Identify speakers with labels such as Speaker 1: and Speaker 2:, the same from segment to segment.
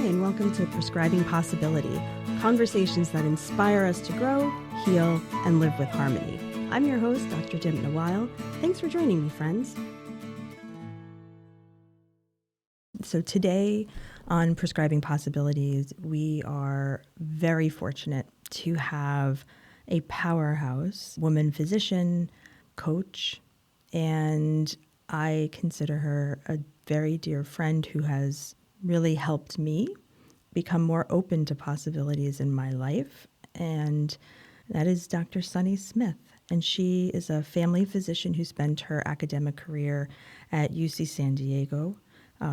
Speaker 1: and welcome to Prescribing Possibility, conversations that inspire us to grow, heal, and live with harmony. I'm your host, Dr. Dympna Weil. Thanks for joining me, friends. So today on Prescribing Possibilities, we are very fortunate to have a powerhouse woman physician, coach, and I consider her a very dear friend who has really helped me become more open to possibilities in my life, and that is Dr. Sunny Smith. And she is a family physician who spent her academic career at UC San Diego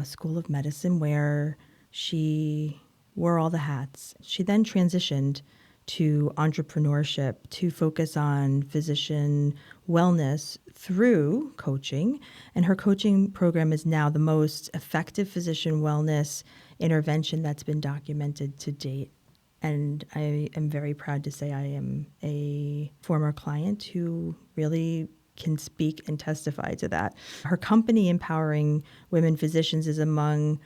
Speaker 1: School of Medicine, where she wore all the hats. She then transitioned to entrepreneurship to focus on physician wellness through coaching. And her coaching program is now the most effective physician wellness intervention that's been documented to date. And I am very proud to say I am a former client who really can speak and testify to that. Her company, Empowering Women Physicians, is among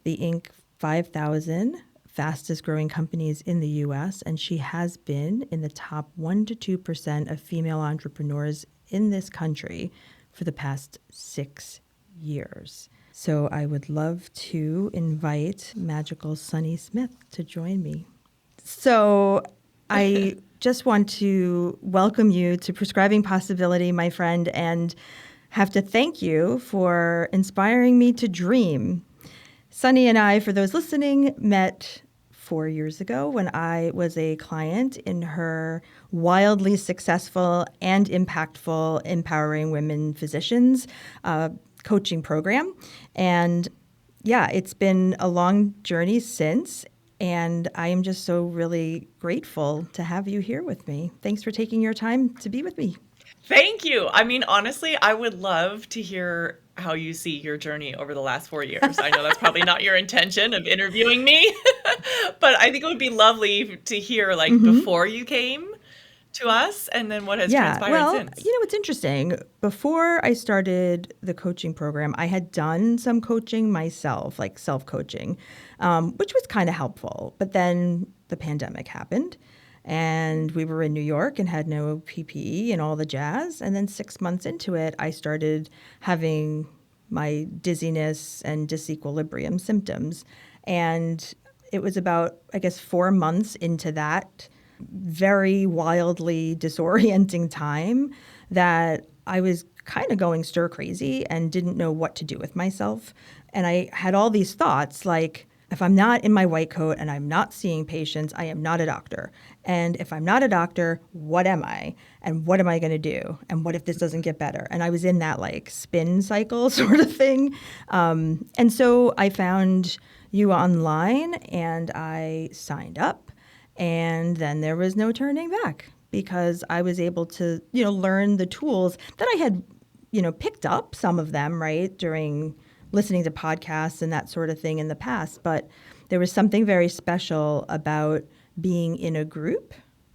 Speaker 1: the Inc. 5,000 fastest growing companies in the U.S., and she has been in the top 1% to 2% of female entrepreneurs in this country for the past 6 years. So I would love to invite magical Sunny Smith to join me. So I just want to welcome you to Prescribing Possibility, my friend, and have to thank you for inspiring me to dream. Sunny and I, for those listening, met 4 years ago when I was a client in her wildly successful and impactful Empowering Women Physicians coaching program. And yeah, it's been a long journey since, and I am just so really grateful to have you here with me. Thanks for taking your time to be with me.
Speaker 2: Thank you. I mean, honestly, I would love to hear how you see your journey over the last 4 years. I know that's probably not your intention of interviewing me, but I think it would be lovely to hear before you came to us and then what has transpired since.
Speaker 1: You know, it's interesting. Before I started the coaching program, I had done some coaching myself, like self-coaching, which was kind of helpful. But then the pandemic happened. And we were in New York and had no PPE and all the jazz. And then 6 months into it, I started having my dizziness and disequilibrium symptoms. And it was about, 4 months into that very wildly disorienting time that I was kind of going stir crazy and didn't know what to do with myself. And I had all these thoughts like, if I'm not in my white coat and I'm not seeing patients, I am not a doctor. And if I'm not a doctor, what am I? And what am I going to do? And what if this doesn't get better? And I was in that spin cycle sort of thing. And so I found you online and I signed up. And then there was no turning back because I was able to, learn the tools that I had, picked up some of them, right, during listening to podcasts and that sort of thing in the past. But there was something very special about being in a group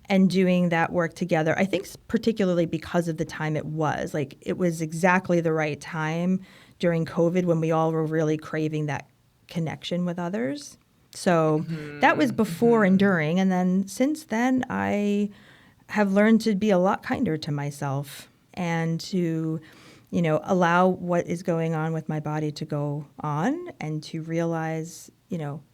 Speaker 1: and doing that work together. I think particularly because of the time it was. It was exactly the right time during COVID when we all were really craving that connection with others. So that was before and during. And then since then, I have learned to be a lot kinder to myself and to allow what is going on with my body to go on and to realize,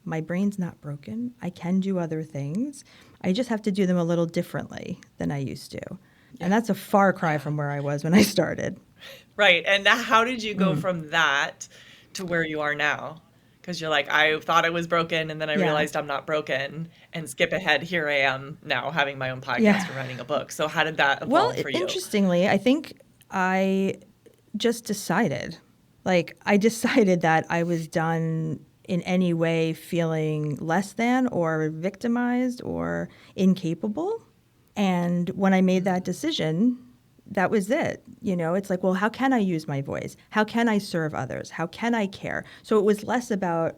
Speaker 1: my brain's not broken. I can do other things. I just have to do them a little differently than I used to. Yeah. And that's a far cry from where I was when I started.
Speaker 2: Right. And how did you go from that to where you are now? Because you're like, I thought I was broken and then I realized I'm not broken, and skip ahead. Here I am now having my own podcast and writing a book. So how did that evolve for you?
Speaker 1: Interestingly, I think I just decided. I decided that I was done in any way feeling less than or victimized or incapable. And when I made that decision, that was it. It's like, well, how can I use my voice? How can I serve others? How can I care? So it was less about,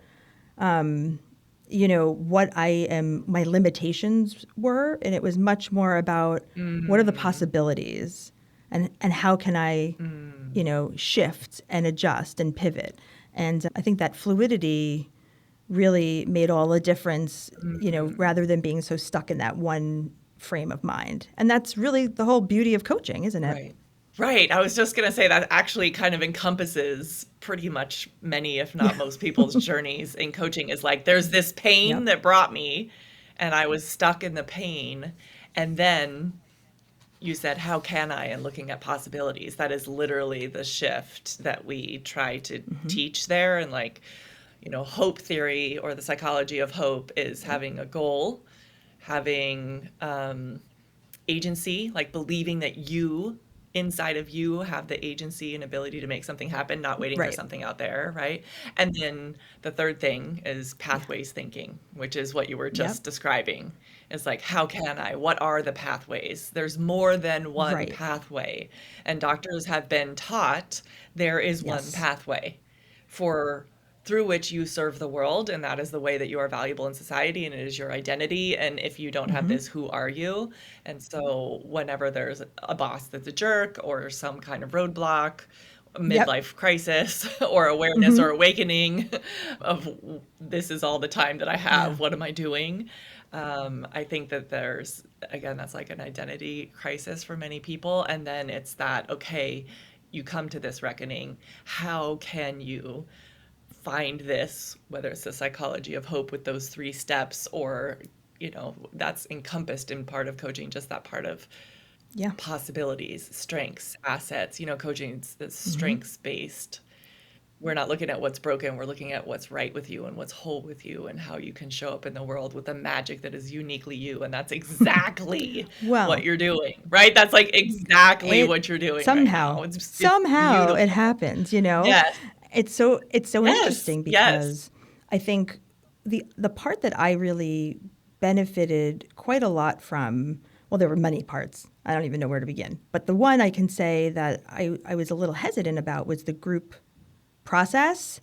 Speaker 1: what my limitations were. And it was much more about what are the possibilities and how can I, shift and adjust and pivot. And I think that fluidity really made all the difference,
Speaker 2: Mhm.
Speaker 1: rather than being so stuck in that one frame of mind. And that's really the whole beauty of coaching, isn't it?
Speaker 2: Right. Right. I was just going to say that actually kind of encompasses pretty much many, if not
Speaker 1: Yeah.
Speaker 2: most people's journeys in coaching is like, there's this pain
Speaker 1: Yep.
Speaker 2: that brought me and I was stuck in the pain. And then you said, how can I? And looking at possibilities. That is literally the shift that we try to
Speaker 1: Hmm.
Speaker 2: teach there. And like, hope theory or the psychology of hope is
Speaker 1: Yep.
Speaker 2: having a goal, having agency, like believing that you inside of you have the agency and ability to make something happen, not waiting for
Speaker 1: Right.
Speaker 2: something out there, right? And then the third thing is
Speaker 1: Yeah.
Speaker 2: pathways thinking, which is what you were
Speaker 1: Yep.
Speaker 2: just describing. It's like, how can I? What are the pathways? There's more than one
Speaker 1: Right.
Speaker 2: pathway. And doctors have been taught there is one
Speaker 1: Yes.
Speaker 2: pathway for through which you serve the world, and that is the way that you are valuable in society, and it is your identity. And if you don't have
Speaker 1: Hmm.
Speaker 2: this, who are you? And so whenever there's a boss that's a jerk or some kind of roadblock, a
Speaker 1: Yep.
Speaker 2: midlife crisis or awareness or
Speaker 1: Hmm.
Speaker 2: awakening of this is all the time that I
Speaker 1: Yeah.
Speaker 2: have, what am I doing? I think that there's, again, that's like an identity crisis for many people. And then it's that, okay, you come to this reckoning. How can you find this, whether it's the psychology of hope with those three steps, or, that's encompassed in part of coaching, just that part of
Speaker 1: Yeah.
Speaker 2: possibilities, strengths, assets. Coaching is
Speaker 1: Hmm.
Speaker 2: strengths based. We're not looking at what's broken, we're looking at what's right with you and what's whole with you and how you can show up in the world with a magic that is uniquely you. And that's exactly what
Speaker 1: Well,
Speaker 2: you're doing, right? That's like exactly
Speaker 1: it
Speaker 2: what you're doing right
Speaker 1: somehow
Speaker 2: now. It's
Speaker 1: somehow it
Speaker 2: beautiful.
Speaker 1: happens.
Speaker 2: Yes.
Speaker 1: It's so
Speaker 2: Yes.
Speaker 1: interesting
Speaker 2: Yes.
Speaker 1: because I think the part that I really benefited quite a lot from, well, there were many parts. I don't even know where to begin. But the one I can say that I was a little hesitant about was the group process.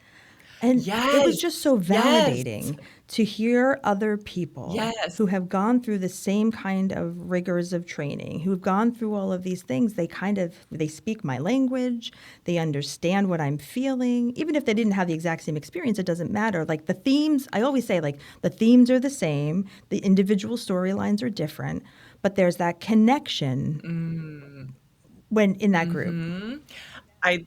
Speaker 1: And it was
Speaker 2: Yes.
Speaker 1: just so
Speaker 2: Yes.
Speaker 1: validating to hear other people
Speaker 2: Yes.
Speaker 1: who have gone through the same kind of rigors of training, who have gone through all of these things. They speak my language, they understand what I'm feeling. Even if they didn't have the exact same experience, it doesn't matter. Like the themes, I always say, like the themes are the same, the individual storylines are different, but there's that connection
Speaker 2: Mm.
Speaker 1: when in that group.
Speaker 2: Mhm. I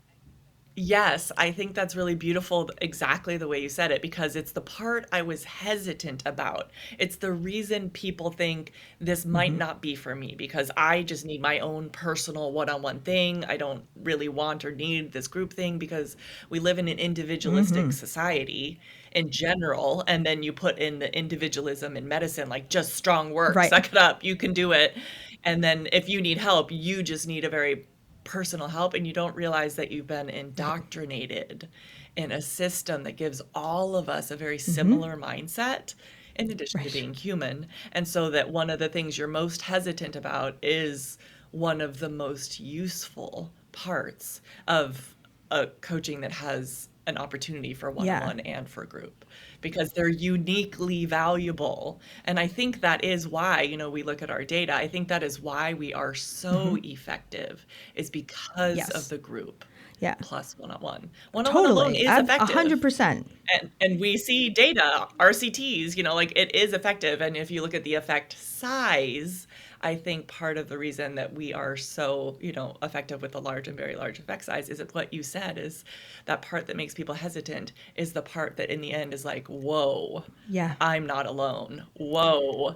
Speaker 2: Yes, I think that's really beautiful, exactly the way you said it, because it's the part I was hesitant about. It's the reason people think this might
Speaker 1: Hmm.
Speaker 2: not be for me because I just need my own personal one-on-one thing. I don't really want or need this group thing because we live in an individualistic
Speaker 1: Hmm.
Speaker 2: society in general. And then you put in the individualism in medicine, like just strong work,
Speaker 1: Right.
Speaker 2: suck it up, you can do it. And then if you need help, you just need a very personal help and you don't realize that you've been
Speaker 1: Right.
Speaker 2: indoctrinated in a system that gives all of us a very
Speaker 1: Hmm.
Speaker 2: similar mindset in addition to
Speaker 1: Right.
Speaker 2: being human. And so that one of the things you're most hesitant about is one of the most useful parts of a coaching that has an opportunity for
Speaker 1: Yeah.
Speaker 2: one-on-one and for group because they're uniquely valuable. And I think that is why, we look at our data. I think that is why we are so
Speaker 1: Hmm.
Speaker 2: effective is because of
Speaker 1: Yes.
Speaker 2: the group
Speaker 1: Yeah.
Speaker 2: plus one-on-one. One-on-one alone
Speaker 1: Totally.
Speaker 2: is
Speaker 1: A
Speaker 2: effective.
Speaker 1: 100%.
Speaker 2: And we see data, RCTs, like it is effective. And if you look at the effect size, I think part of the reason that we are so, effective with the large and very large effect size is that what you said is that part that makes people hesitant is the part that in the end is like, whoa,
Speaker 1: Yeah.
Speaker 2: I'm not alone. Whoa.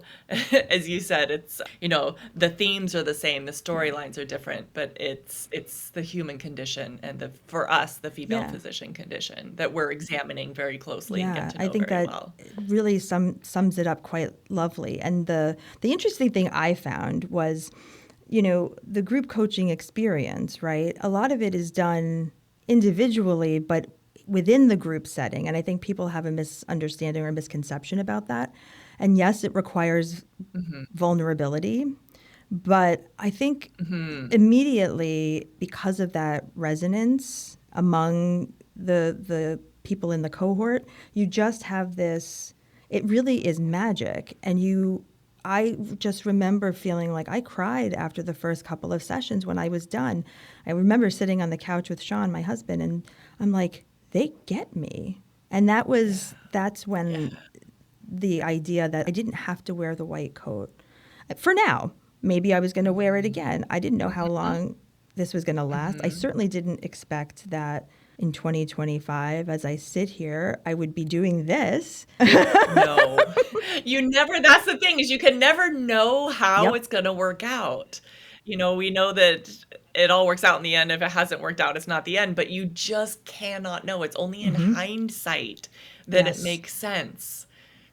Speaker 2: As you said, it's, the themes are the same, the
Speaker 1: Right.
Speaker 2: storylines are different, but it's the human condition and for us, the female
Speaker 1: Yeah.
Speaker 2: physician condition that we're examining very closely and get
Speaker 1: Yeah.
Speaker 2: to
Speaker 1: I
Speaker 2: know
Speaker 1: think
Speaker 2: very
Speaker 1: that
Speaker 2: well.
Speaker 1: really sums it up quite lovely. And the interesting thing I found was, the group coaching experience, right? A lot of it is done individually, but within the group setting. And I think people have a misunderstanding or a misconception about that. And yes, it requires
Speaker 2: Mhm.
Speaker 1: vulnerability. But I think
Speaker 2: Mhm.
Speaker 1: immediately, because of that resonance among the people in the cohort, you just have this. It really is magic, and I just remember feeling like I cried after the first couple of sessions when I was done. I remember sitting on the couch with Sean, my husband, and I'm like, they get me. And that's
Speaker 2: Yeah.
Speaker 1: when the idea that I didn't have to wear the white coat for now. Maybe I was going to wear it again. I didn't know how
Speaker 2: Mhm.
Speaker 1: long this was going to last. I
Speaker 2: Mhm.
Speaker 1: certainly didn't expect that in 2025, as I sit here, I would be doing this.
Speaker 2: No. You never that's the thing is you can never know how
Speaker 1: Yep.
Speaker 2: it's gonna work out. We know that it all works out in the end. If it hasn't worked out, it's not the end, but you just cannot know. It's only in
Speaker 1: Hmm.
Speaker 2: hindsight that it
Speaker 1: Yes.
Speaker 2: makes sense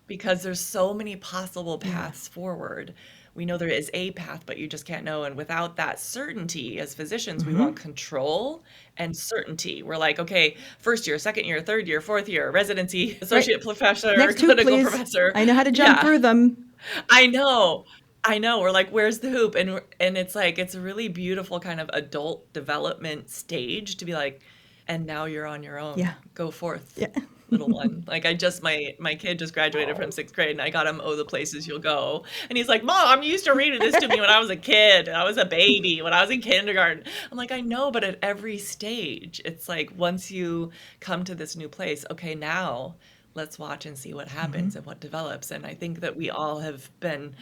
Speaker 2: because there's so many possible
Speaker 1: Yeah.
Speaker 2: paths forward. We know there is a path, but you just can't know. And without that certainty, as physicians, we want
Speaker 1: Hmm.
Speaker 2: control and certainty. We're like, okay, first year, second year, third year, fourth year, residency,
Speaker 1: Right.
Speaker 2: associate professor,
Speaker 1: Next two,
Speaker 2: clinical
Speaker 1: please.
Speaker 2: professor.
Speaker 1: I know how to jump
Speaker 2: Yeah,
Speaker 1: through them.
Speaker 2: I know. I know. We're like, where's the hoop? And it's like it's a really beautiful kind of adult development stage to be like, and now you're on your own.
Speaker 1: Yeah.
Speaker 2: Go forth,
Speaker 1: Yeah.
Speaker 2: little one. Like I just my kid just graduated from 6th grade and I got him Oh the Places You'll Go. And he's like, "Mom, you used to read this to me when I was a kid. I was a baby, when I was in kindergarten." I'm like, "I know, but at every stage, it's like once you come to this new place, okay, now let's watch and see what
Speaker 1: Hmm.
Speaker 2: happens and what develops." And I think that we all have been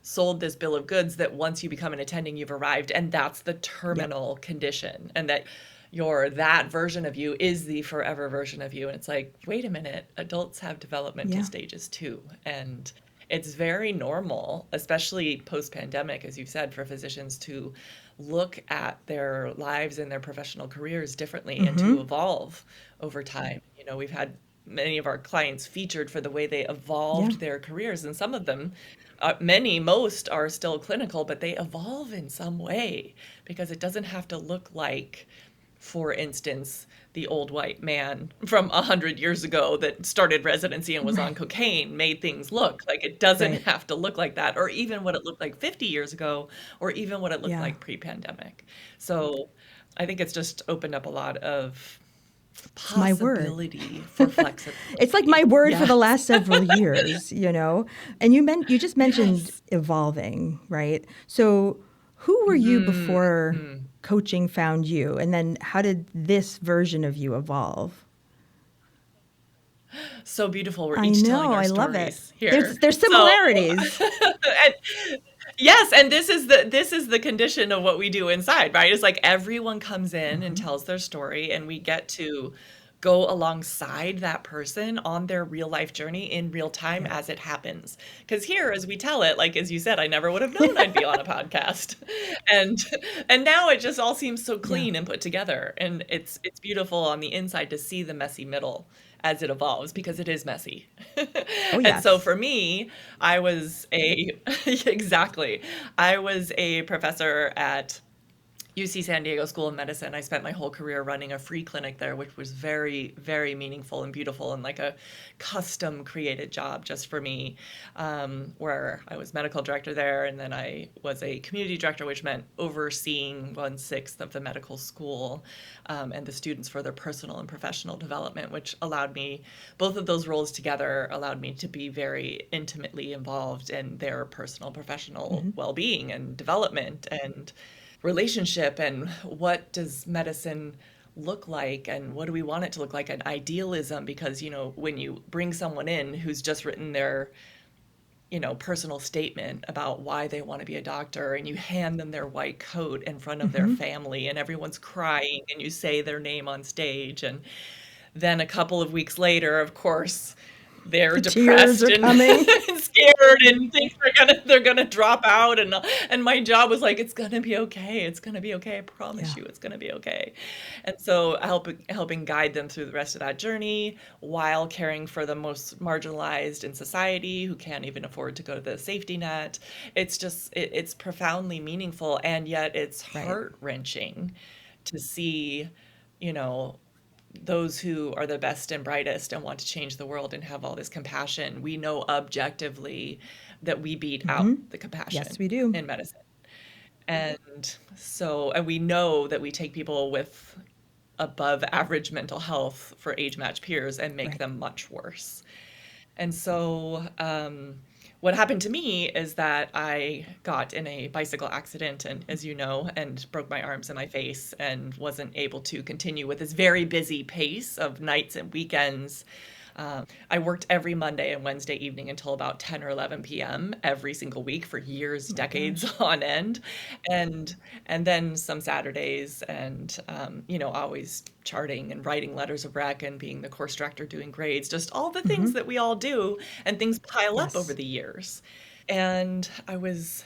Speaker 2: sold this bill of goods that once you become an attending, you've arrived, and that's the
Speaker 1: Yep.
Speaker 2: terminal condition, and that that version of you is the forever version of you. And it's like, wait a minute, adults have developmental
Speaker 1: Yeah.
Speaker 2: stages too. And it's very normal, especially post pandemic, as you said, for physicians to look at their lives and their professional careers differently and to
Speaker 1: Hmm.
Speaker 2: evolve over time. We've had many of our clients featured for the way they
Speaker 1: Yeah.
Speaker 2: evolved their careers, and some of them, most are still clinical, but they evolve in some way because it doesn't have to look like, for instance, the old white man from 100 years ago that started residency and was on
Speaker 1: Right.
Speaker 2: cocaine made things look like. It doesn't
Speaker 1: Right.
Speaker 2: have to look like that, or even what it looked like 50 years ago, or even what it looked
Speaker 1: Yeah.
Speaker 2: like pre-pandemic. So I think it's just opened up a lot of
Speaker 1: It's my word.
Speaker 2: possibility for
Speaker 1: It's like
Speaker 2: flexibility.
Speaker 1: my word for the
Speaker 2: Yes.
Speaker 1: last several years. And you just mentioned
Speaker 2: Yes.
Speaker 1: evolving, right? So who were you
Speaker 2: Mhm,
Speaker 1: before
Speaker 2: mhm.
Speaker 1: coaching found you? And then how did this version of you evolve?
Speaker 2: So beautiful. We're
Speaker 1: I
Speaker 2: each telling
Speaker 1: know,
Speaker 2: our
Speaker 1: I love it.
Speaker 2: stories here.
Speaker 1: There's
Speaker 2: So,
Speaker 1: similarities.
Speaker 2: and yes, and this is the condition of what we do inside, right? It's like everyone comes in and
Speaker 1: Hmm.
Speaker 2: tells their story, and we get to go alongside that person on their real life journey in real time
Speaker 1: Yep.
Speaker 2: as it happens. Because here, as we tell it, like as you said, I never would have known I'd be on a podcast, and and now it just all seems so
Speaker 1: Yeah.
Speaker 2: clean and put together, and it's beautiful on the inside to see the messy middle as it evolves because it is messy.
Speaker 1: Oh,
Speaker 2: And so
Speaker 1: yes.
Speaker 2: for me, I was a exactly. I was a professor at UC San Diego School of Medicine. I spent my whole career running a free clinic there, which was very, very meaningful and beautiful and like a custom created job just for me, where I was medical director there. And then I was a community director, which meant overseeing 1/6 of the medical school and the students for their personal and professional development, which allowed me, both of those roles together allowed me to be very intimately involved in their personal, professional
Speaker 1: Hmm.
Speaker 2: well being and development and relationship and what does medicine look like and what do we want it to look like, and idealism, because when you bring someone in who's just written their personal statement about why they want to be a doctor and you hand them their white coat in front of their
Speaker 1: Hmm.
Speaker 2: family and everyone's crying and you say their name on stage, and then a couple of weeks later, of course, they're
Speaker 1: The tears
Speaker 2: depressed
Speaker 1: are
Speaker 2: and
Speaker 1: coming.
Speaker 2: scared and think they're gonna drop out, and my job was like, it's gonna be okay. It's gonna be okay. I
Speaker 1: Yeah.
Speaker 2: promise you, it's gonna be okay. And so helping guide them through the rest of that journey while caring for the most marginalized in society who can't even afford to go to the safety net. It's profoundly meaningful, and yet it's
Speaker 1: Right.
Speaker 2: heart-wrenching to see, you know, those who are the best and brightest and want to change the world and have all this compassion. We know objectively that we beat
Speaker 1: Hmm.
Speaker 2: out the
Speaker 1: Yes,
Speaker 2: compassion
Speaker 1: we do.
Speaker 2: in medicine. And we know that we take people with above average mental health for age matched peers and make
Speaker 1: Right.
Speaker 2: them much worse. And so, what happened to me is that I got in a bicycle accident, and as you know, and broke my arms and my face, and wasn't able to continue with this very busy pace of nights and weekends. I worked every Monday and Wednesday evening until about 10 or 11 p.m. every single week for years,
Speaker 1: Oh my
Speaker 2: decades
Speaker 1: gosh.
Speaker 2: on end. And and then some Saturdays and always charting and writing letters of rec and being the course director doing grades, just all the things
Speaker 1: Hmm.
Speaker 2: that we all do and things pile up over
Speaker 1: Yes.
Speaker 2: the years. And I was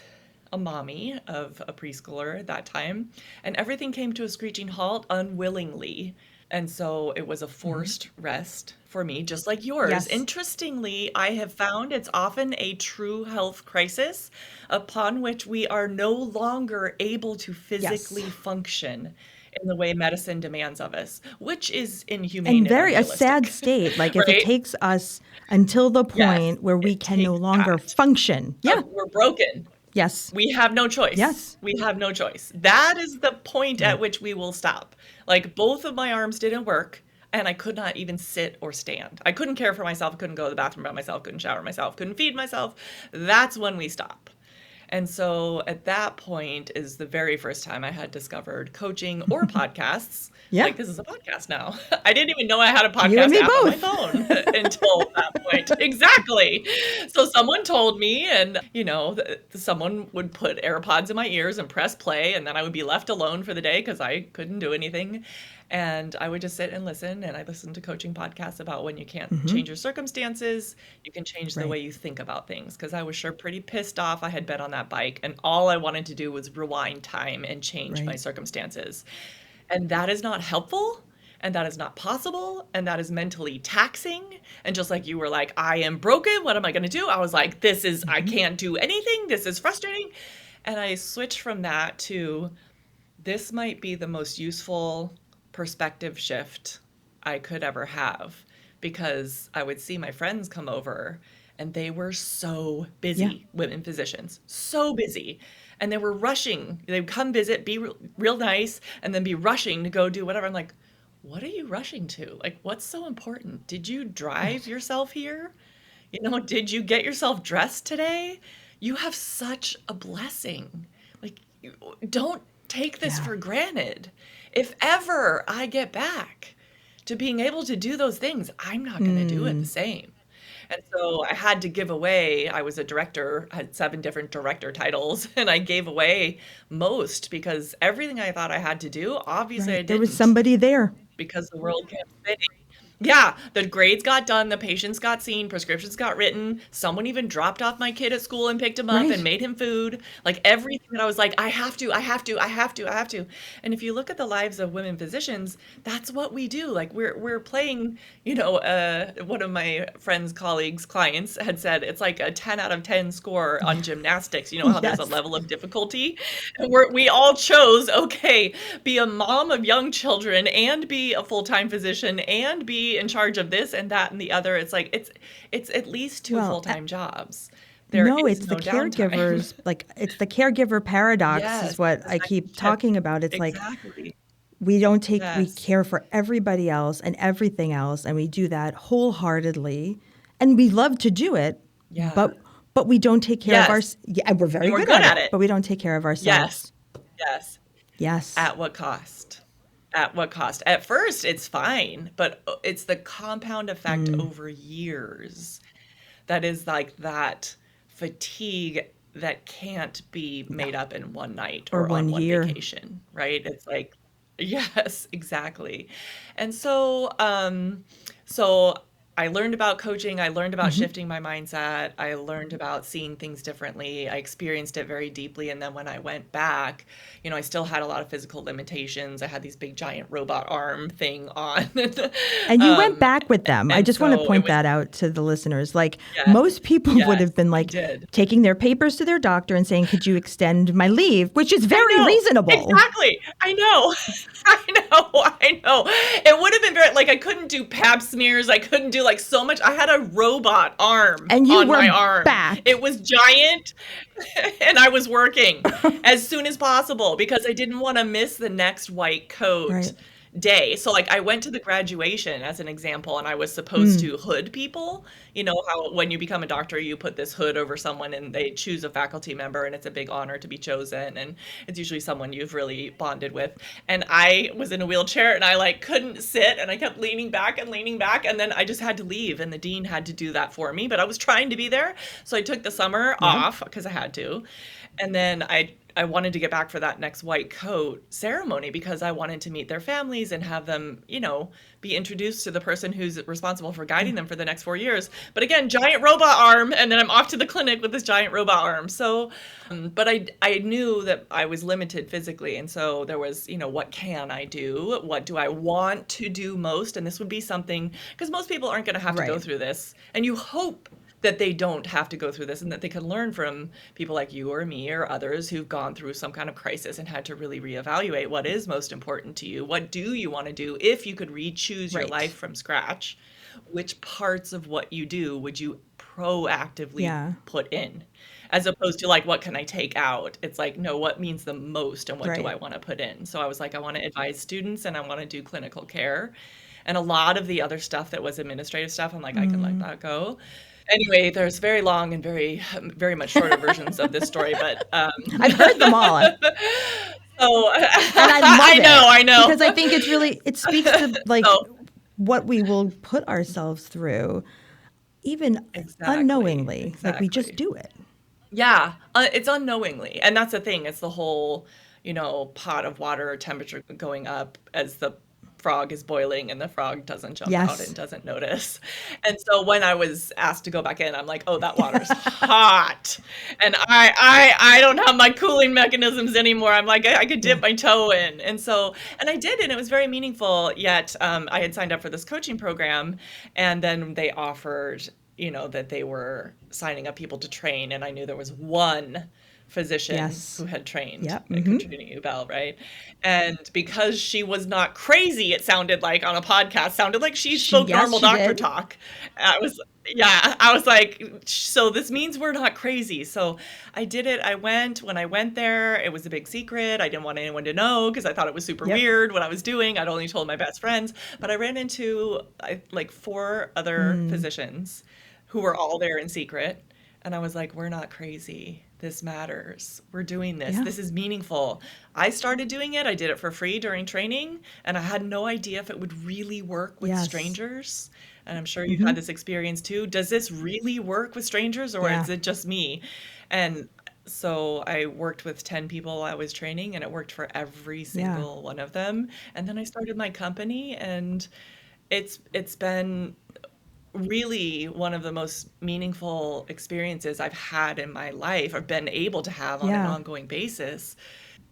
Speaker 2: a mommy of a preschooler at that time, and everything came to a screeching halt unwillingly. And so it was a
Speaker 1: Hmm.
Speaker 2: forced rest for me, just like yours.
Speaker 1: Yes.
Speaker 2: Interestingly, I have found it's often a true health crisis upon which we are no longer able to
Speaker 1: Yes.
Speaker 2: physically function in the way medicine demands of us, which is
Speaker 1: And
Speaker 2: inhumane and
Speaker 1: very a sad
Speaker 2: unrealistic,
Speaker 1: state. Like if it
Speaker 2: right?
Speaker 1: takes us until the
Speaker 2: Yes,
Speaker 1: point where we
Speaker 2: it
Speaker 1: can no
Speaker 2: takes
Speaker 1: longer
Speaker 2: that.
Speaker 1: function. Yeah.
Speaker 2: We're broken.
Speaker 1: Yes.
Speaker 2: We have no choice.
Speaker 1: Yes.
Speaker 2: We have no choice. That is the point at
Speaker 1: Right.
Speaker 2: which we will stop. Like both of my arms didn't work and I could not even sit or stand. I couldn't care for myself, couldn't go to the bathroom by myself, couldn't shower myself, couldn't feed myself. That's when we stop. And so at that point is the very first time I had discovered coaching or podcasts.
Speaker 1: Yeah.
Speaker 2: Like, this is a podcast now. I didn't even know I had a
Speaker 1: You and
Speaker 2: podcast
Speaker 1: me
Speaker 2: app on my
Speaker 1: both.
Speaker 2: phone until that point. Exactly. So someone told me, and someone would put AirPods in my ears and press play, and then I would be left alone for the day because I couldn't do anything. And I would just sit and listen. And I listened to coaching podcasts about when you can't
Speaker 1: Hmm.
Speaker 2: change your circumstances, you can change the way
Speaker 1: Right.
Speaker 2: you think about things. Because I was sure pretty pissed off. I had been on that bike, and all I wanted to do was rewind time and change my
Speaker 1: Right.
Speaker 2: circumstances. And that is not helpful. And that is not possible. And that is mentally taxing. And just like you were like, I am broken. What am I going to do? I was like, I
Speaker 1: Hmm.
Speaker 2: can't do anything. This is frustrating. And I switched from that to this might be the most useful perspective shift I could ever have, because I would see my friends come over and they were so
Speaker 1: Yeah.
Speaker 2: busy, women physicians, so busy. And they were rushing. They'd come visit, be real nice, and then be rushing to go do whatever. I'm like, what are you rushing to? Like, what's so important? Did you drive
Speaker 1: Right.
Speaker 2: yourself here? Did you get yourself dressed today? You have such a blessing. Like, don't take this
Speaker 1: Yeah.
Speaker 2: for granted. If ever I get back to being able to do those things, I'm not going to do it the
Speaker 1: Mm.
Speaker 2: same. And so I had to give away. I was a director, had 7 different director titles, and I gave away most because everything I thought I had to do, obviously I
Speaker 1: Right. There was
Speaker 2: didn't,
Speaker 1: somebody there.
Speaker 2: because the world kept spinning. Yeah, the grades got done, the patients got seen, prescriptions got written. Someone even dropped off my kid at school and picked him up and
Speaker 1: Right.
Speaker 2: made him food. Like everything that I was like, I have to, I have to, I have to, I have to. And if you look at the lives of women physicians, that's what we do. Like we're playing, one of my friends, colleagues, clients had said it's like a 10 out of 10 score on
Speaker 1: Yeah.
Speaker 2: gymnastics. You know how there's a
Speaker 1: Yes.
Speaker 2: level of difficulty? And we all chose, okay, be a mom of young children and be a full-time physician and be in charge of this and that and the other. It's like it's at least 2
Speaker 1: Well,
Speaker 2: full-time jobs. There
Speaker 1: no,
Speaker 2: is
Speaker 1: it's the
Speaker 2: no downtime.
Speaker 1: caregivers. Like it's the caregiver paradox
Speaker 2: Yes,
Speaker 1: is what
Speaker 2: the
Speaker 1: I
Speaker 2: second
Speaker 1: keep
Speaker 2: shift.
Speaker 1: talking about. It's like
Speaker 2: Exactly.
Speaker 1: we
Speaker 2: Yes.
Speaker 1: care for everybody else and everything else, and we do that wholeheartedly, and we love to do it,
Speaker 2: Yeah.
Speaker 1: but we don't take care of our.
Speaker 2: Yes.
Speaker 1: Yeah, and we're very
Speaker 2: And we're
Speaker 1: good
Speaker 2: good
Speaker 1: at
Speaker 2: at
Speaker 1: it,
Speaker 2: it.
Speaker 1: but we don't take care of
Speaker 2: Yes.
Speaker 1: ourselves.
Speaker 2: Yes.
Speaker 1: Yes.
Speaker 2: At what cost? At what cost? At first, it's fine, but it's the compound effect
Speaker 1: Mm.
Speaker 2: over years that is like that fatigue that can't be
Speaker 1: No.
Speaker 2: made up in one night
Speaker 1: Or
Speaker 2: or on
Speaker 1: one
Speaker 2: one
Speaker 1: year.
Speaker 2: vacation, right? It's like, yes, exactly. And so I learned about coaching. I learned about
Speaker 1: Hmm.
Speaker 2: shifting my mindset. I learned about seeing things differently. I experienced it very deeply. And then when I went back, I still had a lot of physical limitations. I had these big giant robot arm thing on.
Speaker 1: And you went
Speaker 2: um,
Speaker 1: back with them. I
Speaker 2: and
Speaker 1: just want to
Speaker 2: so it
Speaker 1: point
Speaker 2: was,
Speaker 1: that out to the listeners. Like
Speaker 2: yes,
Speaker 1: most people would
Speaker 2: yes,
Speaker 1: have been
Speaker 2: I
Speaker 1: like
Speaker 2: did.
Speaker 1: taking their papers to their doctor and saying, "Could you extend my leave?" Which is
Speaker 2: I
Speaker 1: very
Speaker 2: know.
Speaker 1: reasonable.
Speaker 2: Exactly. I know. I know. I know. It would have been very, like, I couldn't do pap smears. I couldn't do like so much. I had a robot arm
Speaker 1: And you
Speaker 2: on my
Speaker 1: were
Speaker 2: arm. It
Speaker 1: back.
Speaker 2: was giant and I was working as soon as possible because I didn't want to miss the next white coat.
Speaker 1: Right.
Speaker 2: day. So like I went to the graduation as an example, and I was supposed to hood people. You know how when you become a doctor, you put this hood over someone and they choose a faculty member, and it's a big honor to be chosen. And it's usually someone you've really bonded with. And I was in a wheelchair and I like couldn't sit and I kept leaning back and leaning back. And then I just had to leave and the dean had to do that for me. But I was trying to be there. So I took the summer
Speaker 1: Yep.
Speaker 2: off because I had to. And then I wanted to get back for that next white coat ceremony because I wanted to meet their families and have them, you know, be introduced to the person who's responsible for guiding them for the next 4 years. But again, giant robot arm, and then I'm off to the clinic with this giant robot arm. So, but I knew that I was limited physically, and so there was, you know, what can I do? What do I want to do most? And this would be something because most people aren't going to have to go
Speaker 1: Right.
Speaker 2: through this, and you hope that they don't have to go through this and that they can learn from people like you or me or others who've gone through some kind of crisis and had to really reevaluate what is most important to you. What do you want to do if you could re-choose your
Speaker 1: Right.
Speaker 2: life from scratch? Which parts of what you do would you proactively
Speaker 1: Yeah.
Speaker 2: put in? As opposed to like, what can I take out? It's like, no, what means the most and what do I
Speaker 1: Right.
Speaker 2: want to put in? So I was like, I want to advise students and I want to do clinical care. And a lot of the other stuff that was administrative stuff, I'm like, I can let
Speaker 1: Mm.
Speaker 2: that go. Anyway, there's very long and very much shorter versions of this story, but
Speaker 1: I've heard them all.
Speaker 2: so
Speaker 1: And I love it
Speaker 2: I know.
Speaker 1: because I think it's really, it speaks to like
Speaker 2: So
Speaker 1: what we will put ourselves through, even
Speaker 2: exactly,
Speaker 1: unknowingly. Like we just
Speaker 2: exactly.
Speaker 1: do it.
Speaker 2: Yeah, it's unknowingly, and that's the thing. It's the whole, you know, pot of water temperature going up as the frog is boiling and the frog doesn't jump out
Speaker 1: Yes.
Speaker 2: and doesn't notice. And so when I was asked to go back in, I'm like, oh, that water's hot, and I don't have my cooling mechanisms anymore. I'm like, I could
Speaker 1: Yeah.
Speaker 2: dip my toe in, and so and I did, and it was very meaningful. Yet I had signed up for this coaching program, and then they offered, you know, that they were signing up people to train, and I knew there was one physician
Speaker 1: Yes.
Speaker 2: who had trained
Speaker 1: Yep.
Speaker 2: at Katrina Ubell, right? And because she was not crazy, it sounded like on a podcast, sounded like she spoke
Speaker 1: Yes,
Speaker 2: normal
Speaker 1: she
Speaker 2: doctor
Speaker 1: did.
Speaker 2: talk. I was, yeah, I was like, so this means we're not crazy. So I did it. I went. When I went there, it was a big secret. I didn't want anyone to know because I thought it was super
Speaker 1: Yep.
Speaker 2: weird what I was doing. I'd only told my best friends, but I ran into like four other
Speaker 1: Mm.
Speaker 2: physicians who were all there in secret. And I was like, we're not crazy. This matters. We're doing this.
Speaker 1: Yeah.
Speaker 2: This is meaningful. I started doing it. I did it for free during training, and I had no idea if it would really work with
Speaker 1: Yes.
Speaker 2: strangers. And I'm sure you've
Speaker 1: Hmm.
Speaker 2: had this experience too. Does this really work with strangers, or
Speaker 1: Yeah.
Speaker 2: is it just me? And so I worked with 10 people I was training, and it worked for every
Speaker 1: Yeah.
Speaker 2: single one of them. And then I started my company, and it's been really one of the most meaningful experiences I've had in my life or been able to have on an
Speaker 1: Yeah.
Speaker 2: ongoing basis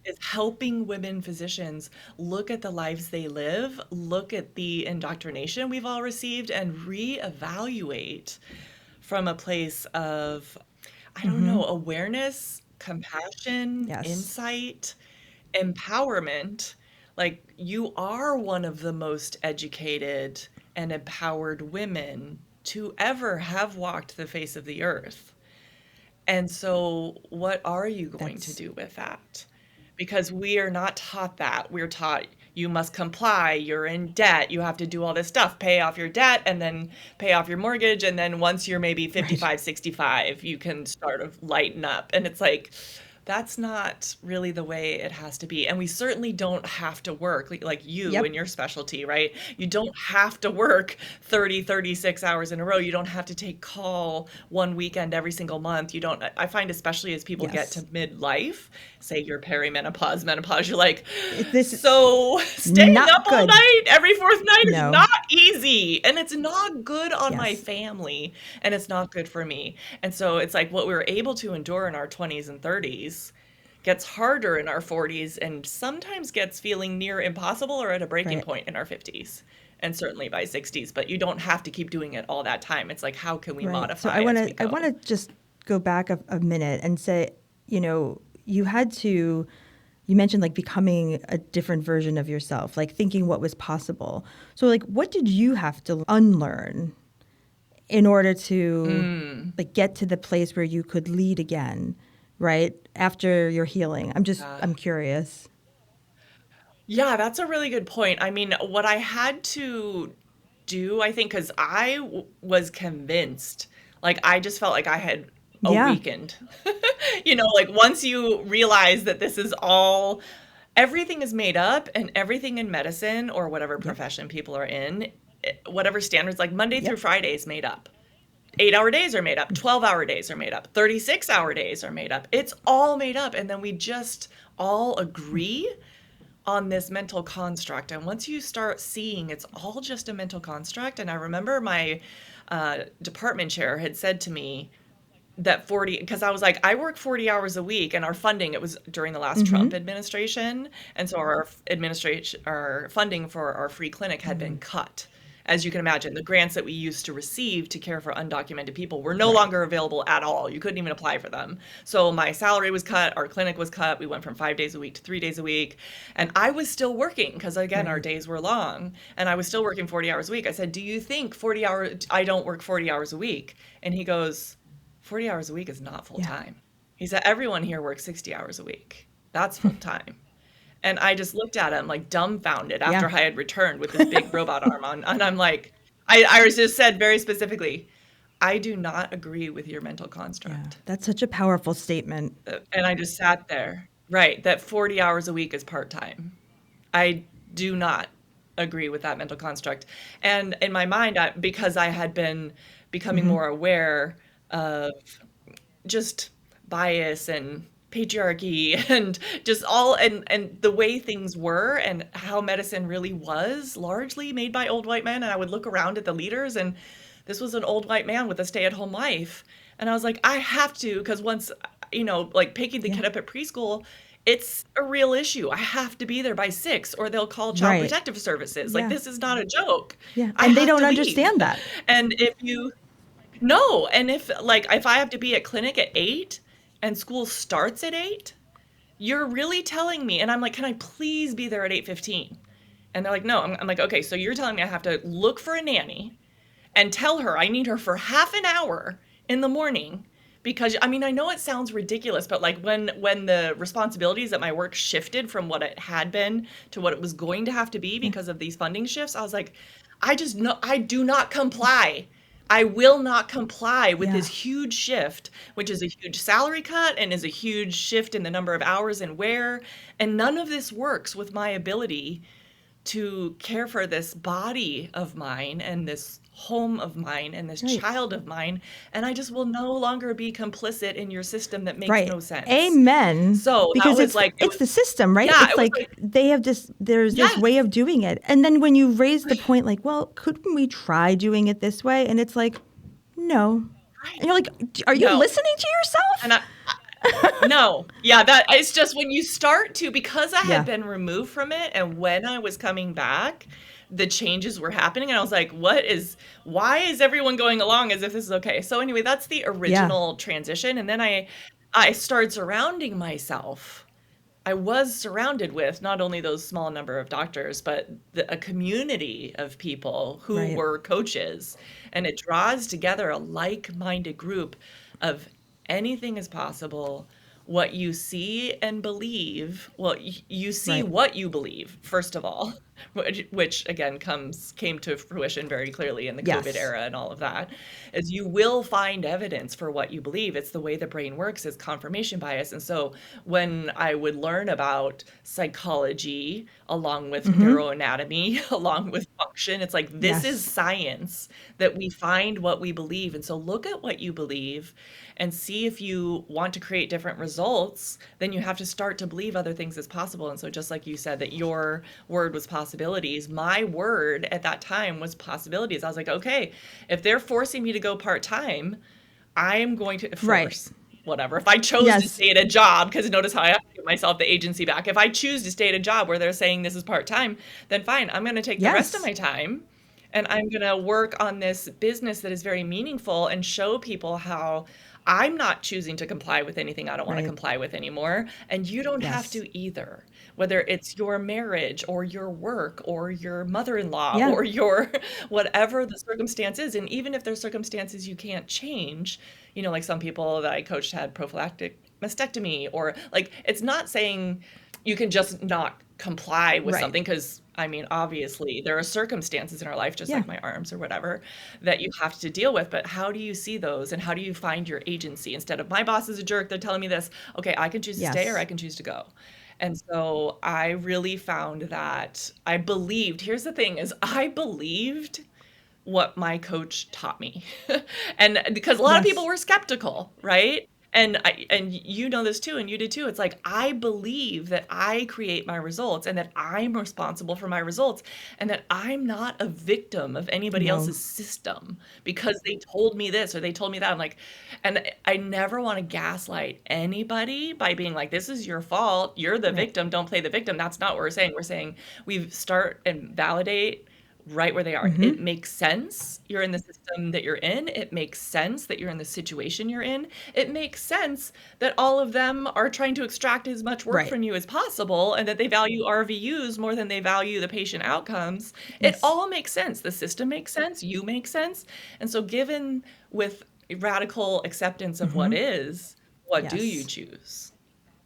Speaker 2: is helping women physicians look at the lives they live, look at the indoctrination we've all received, and reevaluate from a place of, I don't
Speaker 1: Hmm.
Speaker 2: know, awareness, compassion,
Speaker 1: Yes.
Speaker 2: insight, empowerment. Like, you are one of the most educated and empowered women to ever have walked the face of the earth. And so, what are you going to
Speaker 1: That's
Speaker 2: do with that? Because we are not taught that. We're taught you must comply, you're in debt, you have to do all this stuff, pay off your debt, and then pay off your mortgage. And then once you're maybe
Speaker 1: right.
Speaker 2: 55, 65, you can start to lighten up. And it's like, that's not really the way it has to be. And we certainly don't have to work like you
Speaker 1: Yep.
Speaker 2: and your specialty, right? You don't have to work 30, 36 hours in a row. You don't have to take call one weekend every single month. You don't, I find, especially as people get to
Speaker 1: Yes.
Speaker 2: midlife, say you're perimenopause, menopause, you're like,
Speaker 1: This
Speaker 2: so staying
Speaker 1: not
Speaker 2: up all
Speaker 1: good.
Speaker 2: night every fourth night is
Speaker 1: No.
Speaker 2: not easy. And it's not good on my
Speaker 1: Yes.
Speaker 2: family. And it's not good for me. And so it's like what we were able to endure in our 20s and 30s gets harder in our 40s and sometimes gets feeling near impossible or at a breaking
Speaker 1: Right.
Speaker 2: point in our 50s and certainly by 60s, but you don't have to keep doing it all that time. It's like, how can we
Speaker 1: Right. So
Speaker 2: modify as we
Speaker 1: I want
Speaker 2: go?
Speaker 1: to just go back a minute and say, you know, you had to, you mentioned like becoming a different version of yourself, like thinking what was possible. So like what did you have to unlearn in order to
Speaker 2: Mm,
Speaker 1: like get to the place where you could lead again, right? After your healing.
Speaker 2: yeah.
Speaker 1: I'm curious.
Speaker 2: Yeah, that's a really good point. I mean, what I had to do, I think, because was convinced, like, I just felt like I had
Speaker 1: Yeah.
Speaker 2: awakened. Like once you realize that this is all, everything is made up and everything in medicine or whatever
Speaker 1: Yep.
Speaker 2: profession people are in, whatever standards, like Monday through
Speaker 1: Yep.
Speaker 2: Friday is made up. 8-hour days are made up, 12-hour days are made up, 36-hour days are made up. It's all made up. And then we just all agree on this mental construct. And once you start seeing it's all just a mental construct, and I remember my department chair had said to me that 40, because I was like, I work 40 hours a week, and our funding, it was during the last Trump administration. And so our administration, our funding for our free clinic had been cut. As you can imagine, the grants that we used to receive to care for undocumented people were no
Speaker 1: Right.
Speaker 2: longer available at all. You couldn't even apply for them. So my salary was cut, our clinic was cut. We went from 5 days a week to 3 days a week. And I was still working because, again, our
Speaker 1: Right.
Speaker 2: days were long. And I was still working 40 hours a week. I said, do you think 40 hours, I don't work 40 hours a week? And he goes, 40 hours a week is not full
Speaker 1: Yeah.
Speaker 2: time. He said, everyone here works 60 hours a week. That's full time. And I just looked at him like dumbfounded
Speaker 1: Yeah.
Speaker 2: after I had returned with this big robot arm on. And I'm like, I just said very specifically, I do not agree with your mental
Speaker 1: Yeah.
Speaker 2: construct.
Speaker 1: That's such a powerful statement.
Speaker 2: And I just sat there, right, that 40 hours a week is part time. I do not agree with that mental construct. And in my mind, because I had been becoming more aware of just bias and patriarchy and just all and the way things were and how medicine really was largely made by old white men. And I would look around at the leaders, and this was an old white man with a stay-at-home life. And I was like, I have to, because once, like picking the
Speaker 1: Yeah.
Speaker 2: kid up at preschool, it's a real issue. I have to be there by 6 or they'll call Child
Speaker 1: Right.
Speaker 2: Protective Services. Like,
Speaker 1: Yeah.
Speaker 2: this is not a joke.
Speaker 1: Yeah.
Speaker 2: I
Speaker 1: And they
Speaker 2: have
Speaker 1: don't
Speaker 2: to leave.
Speaker 1: understand that.
Speaker 2: And if you no, and if I have to be at clinic at 8 and school starts at 8, you're really telling me, and I'm like, can I please be there at 8:15? And they're like, no. I'm like, okay, so you're telling me I have to look for a nanny and tell her I need her for half an hour in the morning, because I mean, I know it sounds ridiculous, but like when the responsibilities at my work shifted from what it had been to what it was going to have to be
Speaker 1: Yeah.
Speaker 2: because of these funding shifts, I was like, I just know I do not comply. I will not comply with
Speaker 1: Yeah.
Speaker 2: this huge shift, which is a huge salary cut and is a huge shift in the number of hours and where. And none of this works with my ability to care for this body of mine and this home of mine and this
Speaker 1: Right.
Speaker 2: child of mine. And I just will no longer be complicit in your system that makes
Speaker 1: Right.
Speaker 2: no sense.
Speaker 1: Amen.
Speaker 2: So that
Speaker 1: Because
Speaker 2: was like,
Speaker 1: it's the system, right?
Speaker 2: yeah,
Speaker 1: It's
Speaker 2: it was
Speaker 1: like
Speaker 2: like,
Speaker 1: they have this there's this
Speaker 2: yes,
Speaker 1: way of doing it. And then when you raise the
Speaker 2: right,
Speaker 1: point like, well, couldn't we try doing it this way? And it's like, no. And
Speaker 2: right.
Speaker 1: you're like, are you
Speaker 2: No.
Speaker 1: listening to
Speaker 2: And
Speaker 1: yourself?
Speaker 2: no, yeah, that it's just when you start to, because I
Speaker 1: Yeah.
Speaker 2: had been removed from it, and when I was coming back, the changes were happening, and I was like, why is everyone going along as if this is okay? So anyway, that's the
Speaker 1: Yeah.
Speaker 2: original transition. And then I started surrounding myself. I was surrounded with not only those small number of doctors, but a community of people who
Speaker 1: Right.
Speaker 2: were coaches. And it draws together a like-minded group of anything is possible. What you see and believe, well, you see
Speaker 1: Right.
Speaker 2: what you believe, first of all, which again came to fruition very clearly in the COVID
Speaker 1: Yes.
Speaker 2: era and all of that, is you will find evidence for what you believe. It's the way the brain works, is confirmation bias. And so when I would learn about psychology along with neuroanatomy, along with function, it's like, this is
Speaker 1: Yes.
Speaker 2: science that we find what we believe. And so look at what you believe and see if you want to create different results, then you have to start to believe other things is possible. And so just like you said, that your word was possibilities, my word at that time was possibilities. I was like, okay, if they're forcing me to go part-time, I'm going to
Speaker 1: Right.
Speaker 2: force whatever. If I chose to
Speaker 1: Yes.
Speaker 2: stay at a job, because notice how I have to give myself the agency back. If I choose to stay at a job where they're saying this is part-time, then fine, I'm going to take the rest of
Speaker 1: Yes.
Speaker 2: my time and I'm going to work on this business that is very meaningful and show people how I'm not choosing to comply with anything I don't want to
Speaker 1: Right.
Speaker 2: comply with anymore. And you don't have
Speaker 1: Yes.
Speaker 2: to either, whether it's your marriage or your work or your mother-in-law
Speaker 1: Yeah.
Speaker 2: or your whatever the circumstance is. And even if there's circumstances you can't change, like some people that I coached had prophylactic mastectomy, or like, it's not saying you can just not comply with
Speaker 1: Right.
Speaker 2: something because I mean, obviously, there are circumstances in our life, just
Speaker 1: Yeah.
Speaker 2: like my arms or whatever, that you have to deal with. But how do you see those and how do you find your agency instead of my boss is a jerk, they're telling me this, okay, I can choose to stay or I
Speaker 1: Yes.
Speaker 2: can choose to go. And so I really found that I believed, here's the thing is I believed what my coach taught me. And because a lot of people
Speaker 1: Yes.
Speaker 2: were skeptical, right? And you know this too, and you did too. It's like I believe that I create my results and that I'm responsible for my results and that I'm not a victim of anybody
Speaker 1: No.
Speaker 2: else's system because they told me this or they told me that. I'm like, and I never want to gaslight anybody by being like, this is your fault. You're the
Speaker 1: Right.
Speaker 2: victim. Don't play the victim. That's not what we're saying. We're saying we start and validate right where they are.
Speaker 1: Mm-hmm.
Speaker 2: It makes sense you're in the system that you're in. It makes sense that you're in the situation you're in. It makes sense that all of them are trying to extract as much work
Speaker 1: Right.
Speaker 2: from you as possible and that they value RVUs more than they value the patient outcomes. It
Speaker 1: Yes.
Speaker 2: all makes sense. The system makes sense. You make sense. And so, given with radical acceptance of what
Speaker 1: Mm-hmm.
Speaker 2: is, what do you
Speaker 1: Yes.
Speaker 2: choose?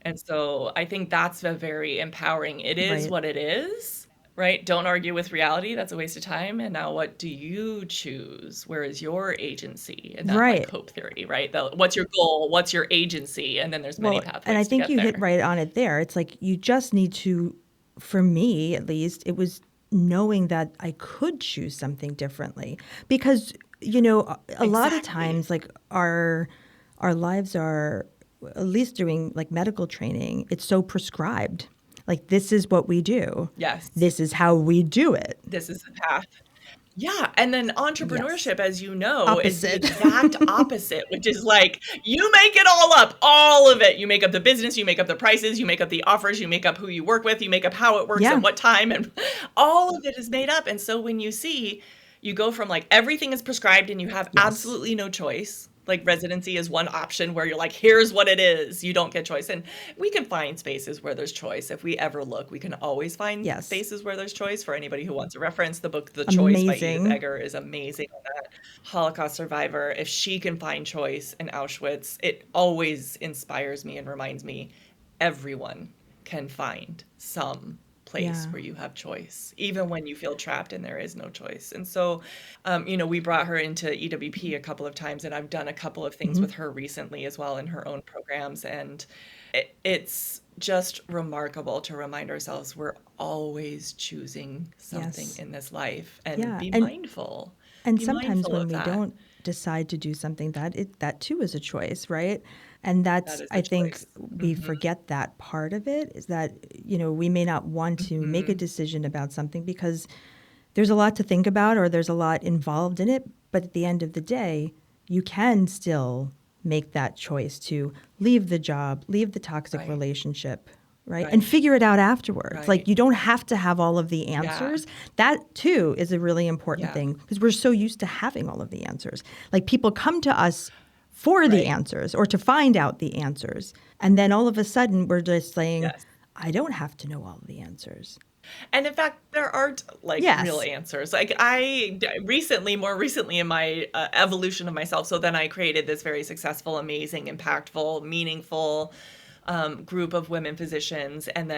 Speaker 2: And so I think that's a very empowering. It is
Speaker 1: Right.
Speaker 2: what it is, right? Don't argue with reality. That's a waste of time. And now what do you choose? Where is your agency? And that like
Speaker 1: Right.
Speaker 2: hope theory, right? What's your goal? What's your agency? And then there's many
Speaker 1: Well, and I
Speaker 2: pathways to
Speaker 1: think
Speaker 2: get
Speaker 1: you hit
Speaker 2: there.
Speaker 1: right on it there. It's like you just need to, for me at least, it was knowing that I could choose something differently. Because, a lot of
Speaker 2: Exactly.
Speaker 1: times, like our lives are, at least doing like medical training, it's so prescribed. Like this is what we do.
Speaker 2: Yes.
Speaker 1: This is how we do it.
Speaker 2: This is the path. Yeah, and then
Speaker 1: Yes.
Speaker 2: entrepreneurship, as you know, is the
Speaker 1: Opposite.
Speaker 2: exact opposite, which is like you make it all up, all of it. You make up the business, you make up the prices, you make up the offers, you make up who you work with, you make up how it works
Speaker 1: Yeah.
Speaker 2: and what time, and all of it is made up. And so when you see, you go from like everything is prescribed and you have
Speaker 1: Yes.
Speaker 2: absolutely no choice. Like residency is one option where you're like, here's what it is. You don't get choice. And we can find spaces where there's choice. If we ever look, we can always find
Speaker 1: Yes.
Speaker 2: spaces where there's choice. For anybody who wants to reference, the book The Choice by Edith
Speaker 1: Amazing.
Speaker 2: Eger is amazing on that. Holocaust survivor, if she can find choice in Auschwitz, it always inspires me and reminds me everyone can find some place
Speaker 1: Yeah.
Speaker 2: where you have choice, even when you feel trapped and there is no choice. And so, we brought her into EWP a couple of times, and I've done a couple of things
Speaker 1: Hmm.
Speaker 2: with her recently as well in her own programs. And it's just remarkable to remind ourselves we're always choosing something
Speaker 1: Yes.
Speaker 2: in this life and
Speaker 1: Yeah.
Speaker 2: be
Speaker 1: And
Speaker 2: mindful.
Speaker 1: And
Speaker 2: Be
Speaker 1: sometimes
Speaker 2: mindful
Speaker 1: when
Speaker 2: of
Speaker 1: we
Speaker 2: that.
Speaker 1: don't decide to do something, that too is a choice, right? And
Speaker 2: That
Speaker 1: that's,
Speaker 2: is
Speaker 1: I
Speaker 2: a
Speaker 1: think
Speaker 2: choice.
Speaker 1: we
Speaker 2: Mhm.
Speaker 1: forget that part of it is that, we may not want to make a
Speaker 2: Mhm.
Speaker 1: decision about something because there's a lot to think about or there's a lot involved in it. But at the end of the day, you can still make that choice to leave the job, leave the toxic
Speaker 2: Right.
Speaker 1: relationship, right? And
Speaker 2: Right.
Speaker 1: figure it out afterwards. Like
Speaker 2: Right.
Speaker 1: you don't have to have all of the
Speaker 2: Yeah.
Speaker 1: answers. That too is a really important
Speaker 2: Yeah.
Speaker 1: thing because we're so used to having all of the answers. Like people come to us for the
Speaker 2: Right.
Speaker 1: answers or to find out the answers. And then all of a sudden we're just saying,
Speaker 2: Yes.
Speaker 1: I don't have to know all of the answers.
Speaker 2: And in fact, there aren't like real
Speaker 1: Yes.
Speaker 2: answers. Like recently, more recently in my evolution of myself, so then I created this very successful, amazing, impactful, meaningful group of women physicians, and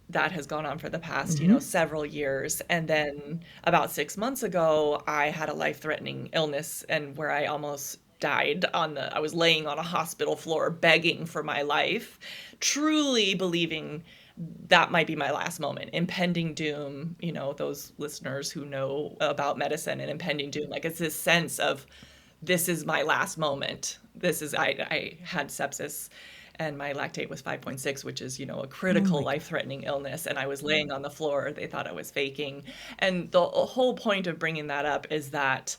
Speaker 2: that has gone on for the past,
Speaker 1: Hmm.
Speaker 2: several years. And then about 6 months ago, I had a life-threatening illness, and where I almost died I was laying on a hospital floor begging for my life, truly believing that might be my last moment. Impending doom, those listeners who know about medicine and impending doom, like it's this sense of this is my last moment. I had sepsis and my lactate was 5.6, which is, a
Speaker 1: Oh
Speaker 2: critical
Speaker 1: my God.
Speaker 2: life-threatening illness. And I was laying on the floor. They thought I was faking. And the whole point of bringing that up is that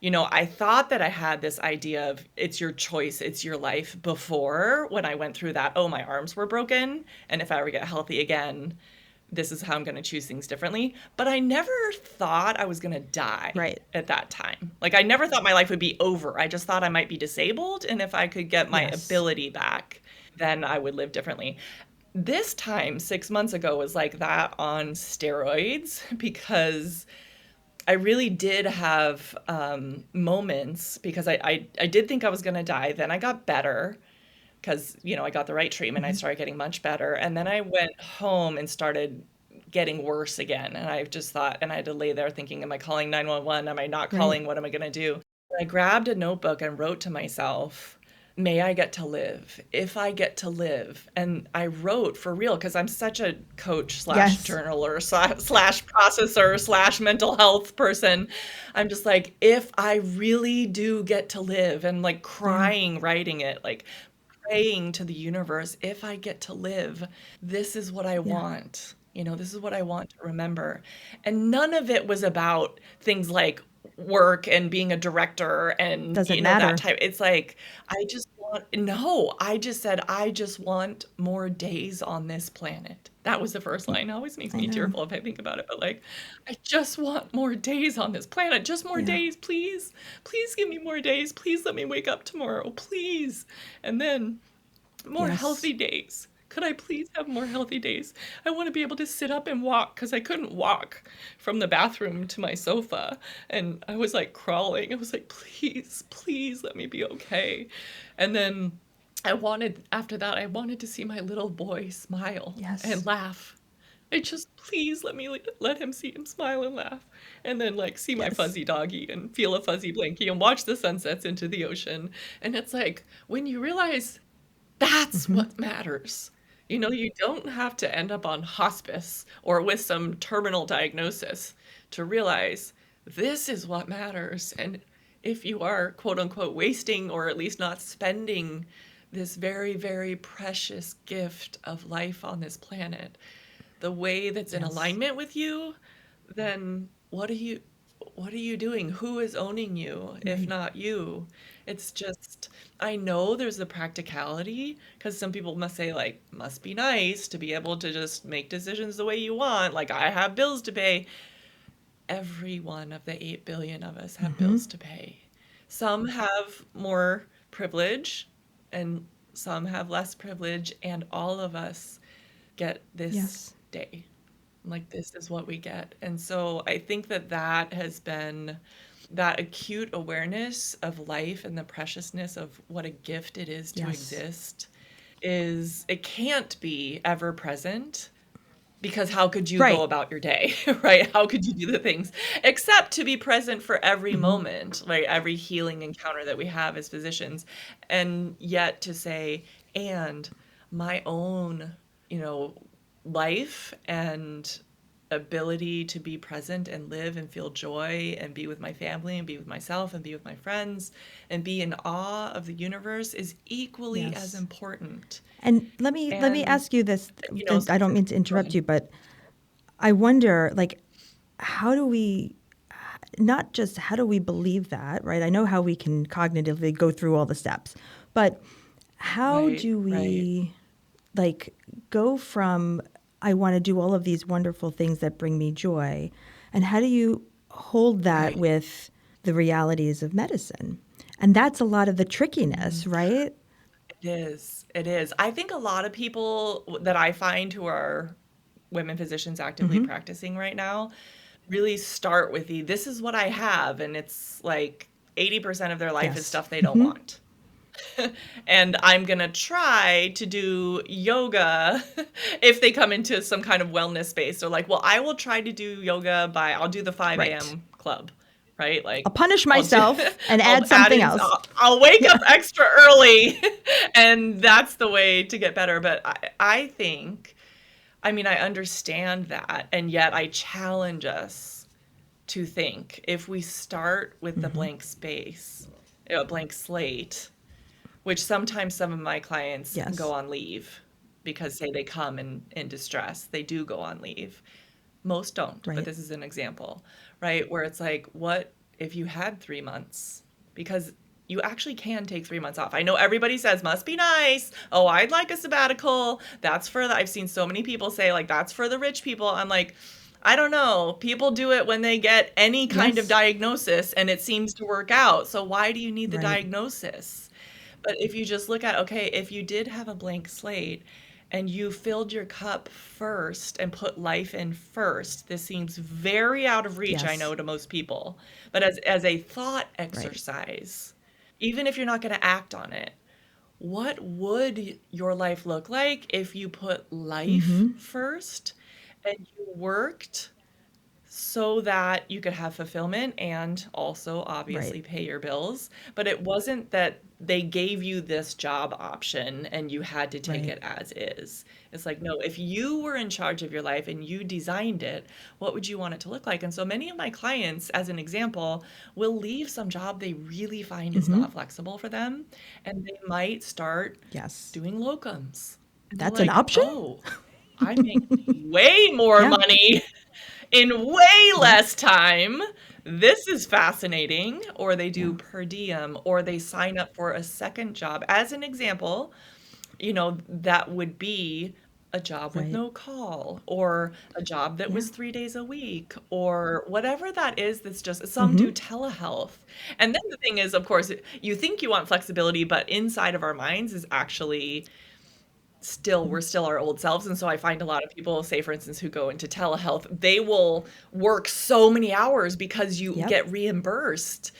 Speaker 2: I thought that I had this idea of it's your choice, it's your life before when I went through that, oh, my arms were broken. And if I ever get healthy again, this is how I'm going to choose things differently. But I never thought I was going to die
Speaker 1: Right.
Speaker 2: at that time. Like, I never thought my life would be over. I just thought I might be disabled. And if I could get my
Speaker 1: Yes.
Speaker 2: ability back, then I would live differently. This time, 6 months ago, was like that on steroids because I really did have moments because I did think I was going to die. Then I got better. because, I got the right treatment. I
Speaker 1: Hmm.
Speaker 2: started getting much better. And then I went home and started getting worse again. And I just thought, and I had to lay there thinking, am I calling 911? Am I not
Speaker 1: Right.
Speaker 2: calling? What am I going to do? I grabbed a notebook and wrote to myself, may I get to live, if I get to live. And I wrote for real because I'm such a coach slash
Speaker 1: Yes.
Speaker 2: journaler slash processor slash mental health person. I'm just like, if I really do get to live, and like
Speaker 1: Yeah.
Speaker 2: crying, writing it, like praying to the universe, if I get to live, this is what I
Speaker 1: Yeah.
Speaker 2: want. This is what I want to remember. And none of it was about things like work and being a director and,
Speaker 1: Doesn't
Speaker 2: that
Speaker 1: matter.
Speaker 2: type. It's like, no, I just said, I just want more days on this planet. That was the first line. It always makes
Speaker 1: I
Speaker 2: me
Speaker 1: know.
Speaker 2: tearful if I think about it, but like, I just want more days on this planet. Just more
Speaker 1: Yeah.
Speaker 2: days, please. Please give me more days. Please let me wake up tomorrow, please. And then more
Speaker 1: Yes.
Speaker 2: healthy days. Could I please have more healthy days? I want to be able to sit up and walk because I couldn't walk from the bathroom to my sofa. And I was like crawling. I was like, please, please let me be okay. And then after that, I wanted to see my little boy smile and
Speaker 1: Yes.
Speaker 2: laugh. I just, please let him see him smile and laugh. And then like see my
Speaker 1: Yes.
Speaker 2: fuzzy doggy and feel a fuzzy blankie and watch the sunsets into the ocean. And it's like when you realize that's
Speaker 1: Hmm.
Speaker 2: what matters. You don't have to end up on hospice or with some terminal diagnosis to realize this is what matters. And if you are, quote unquote, wasting or at least not spending this very, very precious gift of life on this planet the way that's in
Speaker 1: Yes.
Speaker 2: alignment with you, then what are you doing? Who is owning you if
Speaker 1: Right.
Speaker 2: not you? It's just, I know there's the practicality because some people must say like must be nice to be able to just make decisions the way you want, like I have bills to pay. Every one of the 8 billion of us have
Speaker 1: Hmm.
Speaker 2: bills to pay. Some have more privilege and some have less privilege, and all of us get this
Speaker 1: Yes.
Speaker 2: day. Like, this is what we get. And so I think that has been that acute awareness of life and the preciousness of what a gift it is to
Speaker 1: Yes.
Speaker 2: exist is, it can't be ever present because how could you go
Speaker 1: Right.
Speaker 2: about your day, right? How could you do the things except to be present for every
Speaker 1: Hmm.
Speaker 2: moment, right? Every healing encounter that we have as physicians. And yet to say, and my own, you know, life and ability to be present and live and feel joy and be with my family and be with myself and be with my friends and be in awe of the universe is equally as
Speaker 1: Yes.
Speaker 2: important.
Speaker 1: And let me
Speaker 2: And,
Speaker 1: ask you this. I don't mean to
Speaker 2: go
Speaker 1: interrupt
Speaker 2: ahead.
Speaker 1: you, but I wonder, like, how do we, not just how do we believe that, right? I know how we can cognitively go through all the steps, but how
Speaker 2: Right,
Speaker 1: do
Speaker 2: right,
Speaker 1: we, like, go from I want to do all of these wonderful things that bring me joy, and how do you hold that
Speaker 2: right.
Speaker 1: with the realities of medicine? And that's a lot of the trickiness, right?
Speaker 2: It is. It is. I think a lot of people that I find who are women physicians actively
Speaker 1: Hmm.
Speaker 2: practicing right now really start with this is what I have, and it's like 80% of their life is
Speaker 1: Yes.
Speaker 2: stuff they don't
Speaker 1: Hmm.
Speaker 2: want. And I'm gonna try to do yoga if they come into some kind of wellness space. They're like, well, I will try to do yoga I'll do the 5
Speaker 1: Right.
Speaker 2: a.m. club, right?
Speaker 1: I'll
Speaker 2: Like,
Speaker 1: punish
Speaker 2: I'll do,
Speaker 1: myself and
Speaker 2: I'll
Speaker 1: add
Speaker 2: add
Speaker 1: something
Speaker 2: in,
Speaker 1: else.
Speaker 2: I'll wake
Speaker 1: Yeah.
Speaker 2: up extra early, and that's the way to get better. But I think, I mean, I understand that, and yet I challenge us to think if we start with the
Speaker 1: Hmm.
Speaker 2: blank space, a blank slate, which sometimes some of my clients go
Speaker 1: Yes.
Speaker 2: on leave because say they come in distress, they do go on leave. Most don't, but
Speaker 1: Right.
Speaker 2: this is an example, right? Where it's like, what if you had 3 months? Because you actually can take 3 months off. I know everybody says must be nice. Oh, I'd like a sabbatical. That's for I've seen so many people say like that's for the rich people. I'm like, I don't know. People do it when they get any kind of
Speaker 1: Yes.
Speaker 2: diagnosis and it seems to work out. So why do you need the
Speaker 1: Right.
Speaker 2: diagnosis? But if you just look at, okay, if you did have a blank slate and you filled your cup first and put life in first, this seems very out of reach, I
Speaker 1: Yes.
Speaker 2: know, to most people. But as a thought
Speaker 1: Right.
Speaker 2: exercise, even if you're not going to act on it, what would your life look like if you put life
Speaker 1: Mm-hmm.
Speaker 2: first and you worked so that you could have fulfillment and also
Speaker 1: Right.
Speaker 2: obviously pay your bills. But it wasn't that they gave you this job option and you had to take
Speaker 1: Right.
Speaker 2: it as is. It's like, no, if you were in charge of your life and you designed it, what would you want it to look like? And so many of my clients, as an example, will leave some job they really find is
Speaker 1: Mm-hmm.
Speaker 2: not flexible for them, and they might start
Speaker 1: Yes.
Speaker 2: doing locums. And they're
Speaker 1: That's an
Speaker 2: like,
Speaker 1: option?
Speaker 2: oh, I make way more
Speaker 1: Yeah.
Speaker 2: money in way
Speaker 1: Yep.
Speaker 2: less time. This is fascinating. Or they do
Speaker 1: Yeah.
Speaker 2: per diem, or they sign up for a second job. As an example, that would be a job with
Speaker 1: Right.
Speaker 2: no call, or a job that
Speaker 1: Yeah.
Speaker 2: was 3 days a week, or whatever that is. That's just some
Speaker 1: Mm-hmm.
Speaker 2: do telehealth. And then the thing is, of course, you think you want flexibility, but inside of our minds is actually we're still our old selves. And so I find a lot of people, say for instance, who go into telehealth, they will work so many hours because you
Speaker 1: Yep.
Speaker 2: get reimbursed,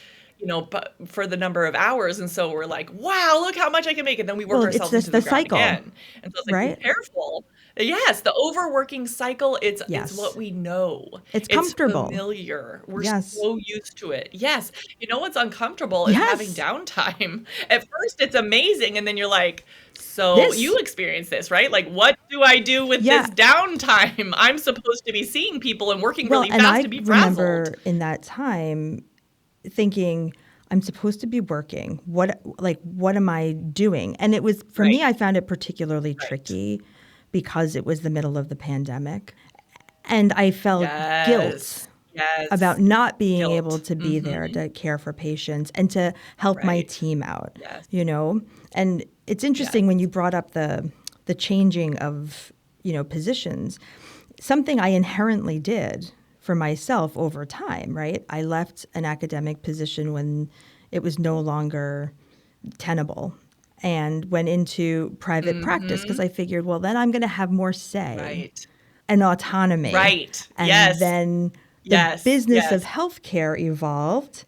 Speaker 2: but for the number of hours. And so we're like, wow, look how much I can make. And then we work
Speaker 1: Well, it's
Speaker 2: ourselves
Speaker 1: this
Speaker 2: into the
Speaker 1: the
Speaker 2: ground
Speaker 1: cycle,
Speaker 2: again. And so it's like, be
Speaker 1: right?
Speaker 2: careful. Yes, the overworking cycle, it's what
Speaker 1: Yes.
Speaker 2: we know.
Speaker 1: It's
Speaker 2: It's
Speaker 1: comfortable.
Speaker 2: familiar. We're
Speaker 1: Yes.
Speaker 2: so used to it. Yes. You know what's uncomfortable is having
Speaker 1: Yes.
Speaker 2: downtime. At first it's amazing, and then you're like, so you
Speaker 1: This.
Speaker 2: experience this, right? Like, what do I do with
Speaker 1: Yeah.
Speaker 2: this downtime? I'm supposed to be seeing people and working
Speaker 1: Well,
Speaker 2: really
Speaker 1: and
Speaker 2: fast
Speaker 1: I
Speaker 2: to be frazzled.
Speaker 1: remember in that time thinking, I'm supposed to be working. What am I doing? And it was, for me,
Speaker 2: Right,
Speaker 1: I found it particularly
Speaker 2: right.
Speaker 1: tricky because it was the middle of the pandemic. And I felt guilt
Speaker 2: Yes,
Speaker 1: about
Speaker 2: yes.
Speaker 1: not being able
Speaker 2: Guilt.
Speaker 1: to be there
Speaker 2: Mhm.
Speaker 1: to care for patients and to help my
Speaker 2: Right.
Speaker 1: team out,
Speaker 2: Yes,
Speaker 1: you know? And it's
Speaker 2: yes.
Speaker 1: interesting when you brought up the changing of, positions. Something I inherently did for myself over time, right? I left an academic position when it was no longer tenable and went into private practice because
Speaker 2: Mhm.
Speaker 1: I figured, well, then I'm going to have more say
Speaker 2: Right.
Speaker 1: and autonomy.
Speaker 2: Right.
Speaker 1: And
Speaker 2: Yes.
Speaker 1: then the
Speaker 2: Yes.
Speaker 1: business of
Speaker 2: Yes.
Speaker 1: healthcare evolved,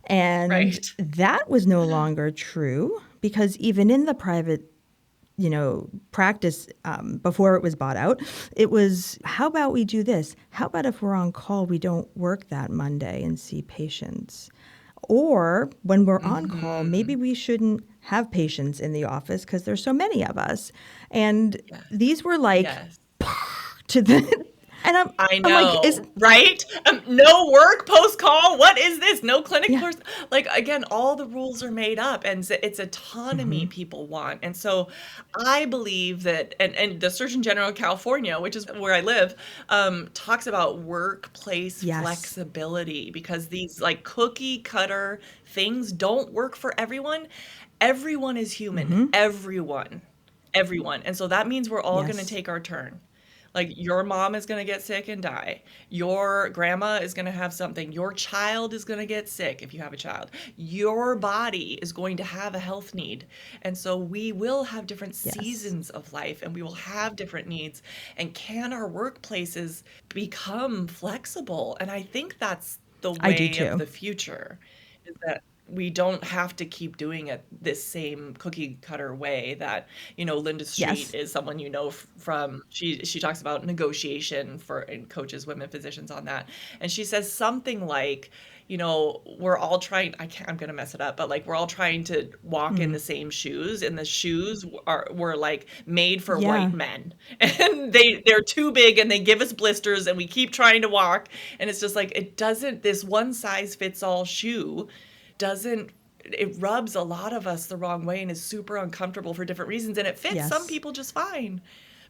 Speaker 1: and
Speaker 2: Right.
Speaker 1: that was no longer true because even in the private practice before it was bought out, it was, how about we do this? How about if we're on call, we don't work that Monday and see patients? Or when we're on call, maybe
Speaker 2: Mhm.
Speaker 1: we shouldn't have patients in the office because there's so many of us. And
Speaker 2: Yes.
Speaker 1: these were like
Speaker 2: Yes.
Speaker 1: to the, and
Speaker 2: I
Speaker 1: I'm like, is,
Speaker 2: know, right? No work post call. What is this? No clinic
Speaker 1: yeah.
Speaker 2: post. Like, again, all the rules are made up, and it's autonomy
Speaker 1: Hmm.
Speaker 2: people want. And so, I believe that, and the Surgeon General of California, which is where I live, talks about workplace
Speaker 1: Yes.
Speaker 2: flexibility, because these like cookie cutter things don't work for everyone. Everyone is human.
Speaker 1: Hmm.
Speaker 2: Everyone. And so that means we're all going to
Speaker 1: Yes.
Speaker 2: take our turn. Like, your mom is going to get sick and die. Your grandma is going to have something. Your child is going to get sick if you have a child. Your body is going to have a health need. And so we will have different
Speaker 1: Yes.
Speaker 2: seasons of life, and we will have different needs. And can our workplaces become flexible? And I think that's the
Speaker 1: I do
Speaker 2: way of
Speaker 1: too.
Speaker 2: the future, is that we don't have to keep doing it this same cookie cutter way. That, Linda Street
Speaker 1: Yes.
Speaker 2: is someone, from, she talks about negotiation for, and coaches women physicians on that. And she says something like, we're all trying, I'm going to mess it up, but like, we're all trying to walk in
Speaker 1: Mm.
Speaker 2: the same shoes, and the shoes were like made for white
Speaker 1: Yeah.
Speaker 2: men. And they're too big, and they give us blisters, and we keep trying to walk. And it's just like, this one size fits all shoe doesn't it rubs a lot of us the wrong way and is super uncomfortable for different reasons, and it fits some
Speaker 1: Yes.
Speaker 2: people just fine,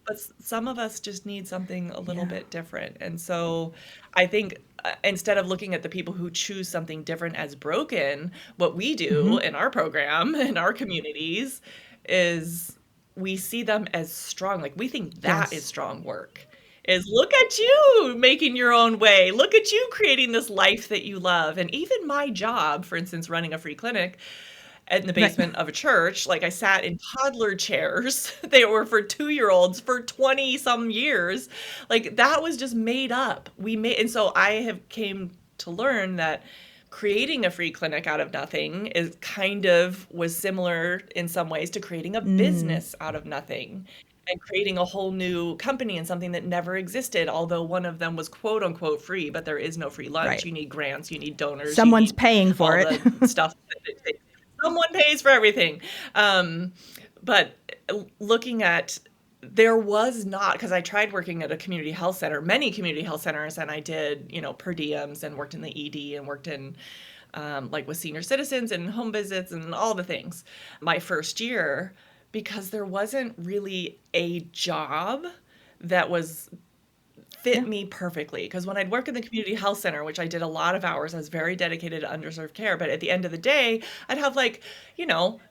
Speaker 2: but some of us just need something a little
Speaker 1: Yeah.
Speaker 2: bit different. And so I think, instead of looking at the people who choose something different as broken, what we do
Speaker 1: Hmm.
Speaker 2: in our program in our communities is we see them as strong. Like, we think that is
Speaker 1: Yes.
Speaker 2: strong work. Is, look at you making your own way. Look at you creating this life that you love. And even my job, for instance, running a free clinic in the
Speaker 1: Right.
Speaker 2: basement of a church, like, I sat in toddler chairs. They were for 2-year-olds for 20 some years. Like, that was just made up. And so I have came to learn that creating a free clinic out of nothing is kind of was similar in some ways to creating a business out of nothing and creating a whole new company and something that never existed, although one of them was quote unquote free, but there is no free lunch.
Speaker 1: Right.
Speaker 2: You need grants, you need donors, you
Speaker 1: Someone's
Speaker 2: need
Speaker 1: paying
Speaker 2: all
Speaker 1: for it.
Speaker 2: the stuff that it takes. Someone pays for everything. But looking at, there was not, because I tried working at a community health center, many community health centers, and I did, per diems and worked in the ED and worked in like with senior citizens and home visits and all the things my first year, because there wasn't really a job that was fit me perfectly. Because when I'd work in the community health center, which I did a lot of hours, I was very dedicated to underserved care. But at the end of the day, I'd have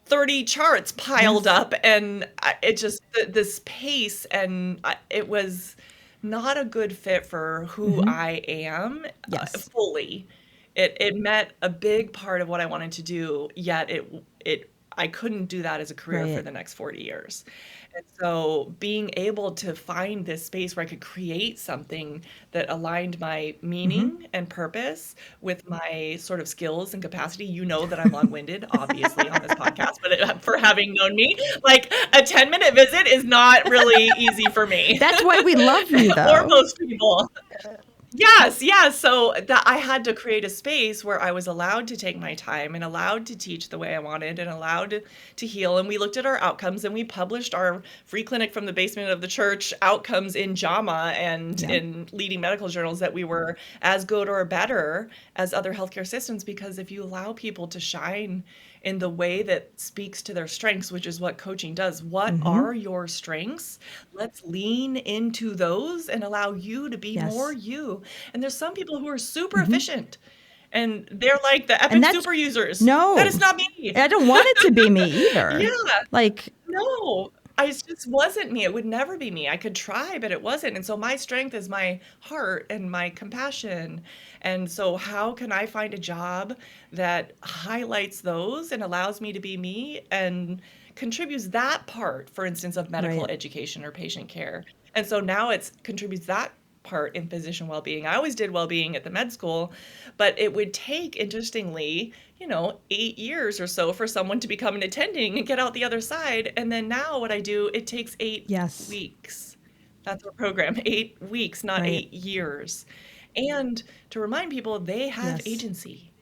Speaker 2: 30 charts piled up, and it just, this pace, and it was not a good fit for who I am fully. It met a big part of what I wanted to do, yet I couldn't do that as a career for the next 40 years. And so being able to find this space where I could create something that aligned my meaning and purpose with my sort of skills and capacity. You know that I'm long-winded, obviously, on this podcast, but for having known me, like a 10-minute visit is not really easy for me.
Speaker 1: That's why we love you, though.
Speaker 2: Or most people. Yes. So that I had to create a space where I was allowed to take my time and allowed to teach the way I wanted and allowed to heal. And we looked at our outcomes, and we published our free clinic from the basement of the church outcomes in JAMA and in leading medical journals that we were as good or better as other healthcare systems. Because if you allow people to shine in the way that speaks to their strengths, which is what coaching does. What are your strengths? Let's lean into those and allow you to be more you. And there's some people who are super efficient, and they're like the epic super users.
Speaker 1: No,
Speaker 2: that is not me.
Speaker 1: I don't want it to be me either.
Speaker 2: No. It just wasn't me. It would never be me. I could try, but it wasn't. And so my strength is my heart and my compassion. And so how can I find a job that highlights those and allows me to be me and contributes that part, for instance, of medical education or patient care? And so now it contributes that part in physician well-being. I always did well-being at the med school, but it would take, interestingly, 8 years or so for someone to become an attending and get out the other side. And then now what I do, it takes 8 weeks. That's our program, 8 weeks, not 8 years. And to remind people, they have agency,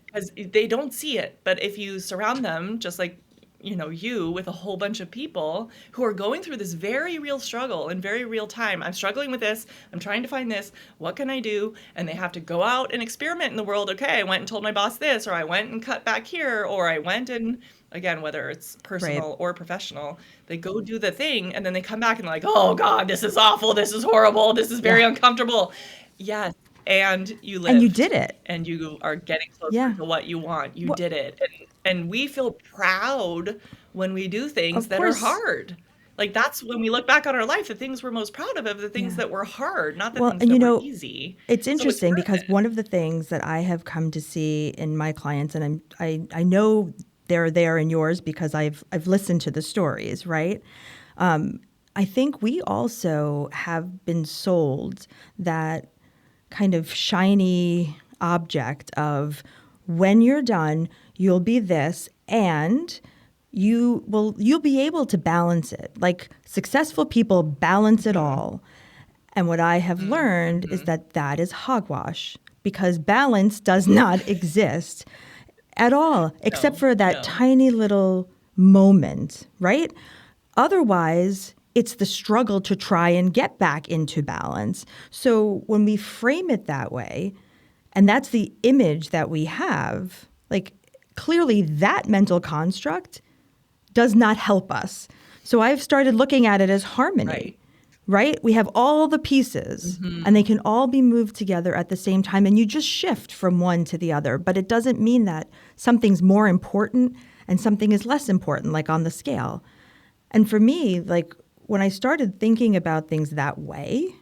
Speaker 2: because they don't see it. But if you surround them, just like you with a whole bunch of people who are going through this very real struggle in very real time. I'm struggling with this. I'm trying to find this. What can I do? And they have to go out and experiment in the world. Okay, I went and told my boss this, or I went and cut back here, or I went and, again, whether it's personal or professional, they go do the thing, and then they come back and like, oh God, this is awful. This is horrible. This is very uncomfortable. Yes. And you lived.
Speaker 1: And you did it.
Speaker 2: And you are getting closer to what you want. You did it. And we feel proud when we do things that are hard. Like, that's when we look back on our life, the things we're most proud of the things that were hard, not the things that were easy.
Speaker 1: It's interesting because one of the things that I have come to see in my clients, and I know they're there in yours because I've listened to the stories, right? I think we also have been sold that kind of shiny object of, when you're done, you'll be this, and you'll be able to balance it. Like, successful people balance it all. And what I have learned is that is hogwash, because balance does not exist at all, except for that tiny little moment, right? Otherwise, it's the struggle to try and get back into balance. So when we frame it that way, and that's the image that we have, like, clearly that mental construct does not help us. So I've started looking at it as harmony, right? We have all the pieces, and they can all be moved together at the same time, and you just shift from one to the other. But it doesn't mean that something's more important and something is less important, like on the scale. And for me, like, when I started thinking about things that way,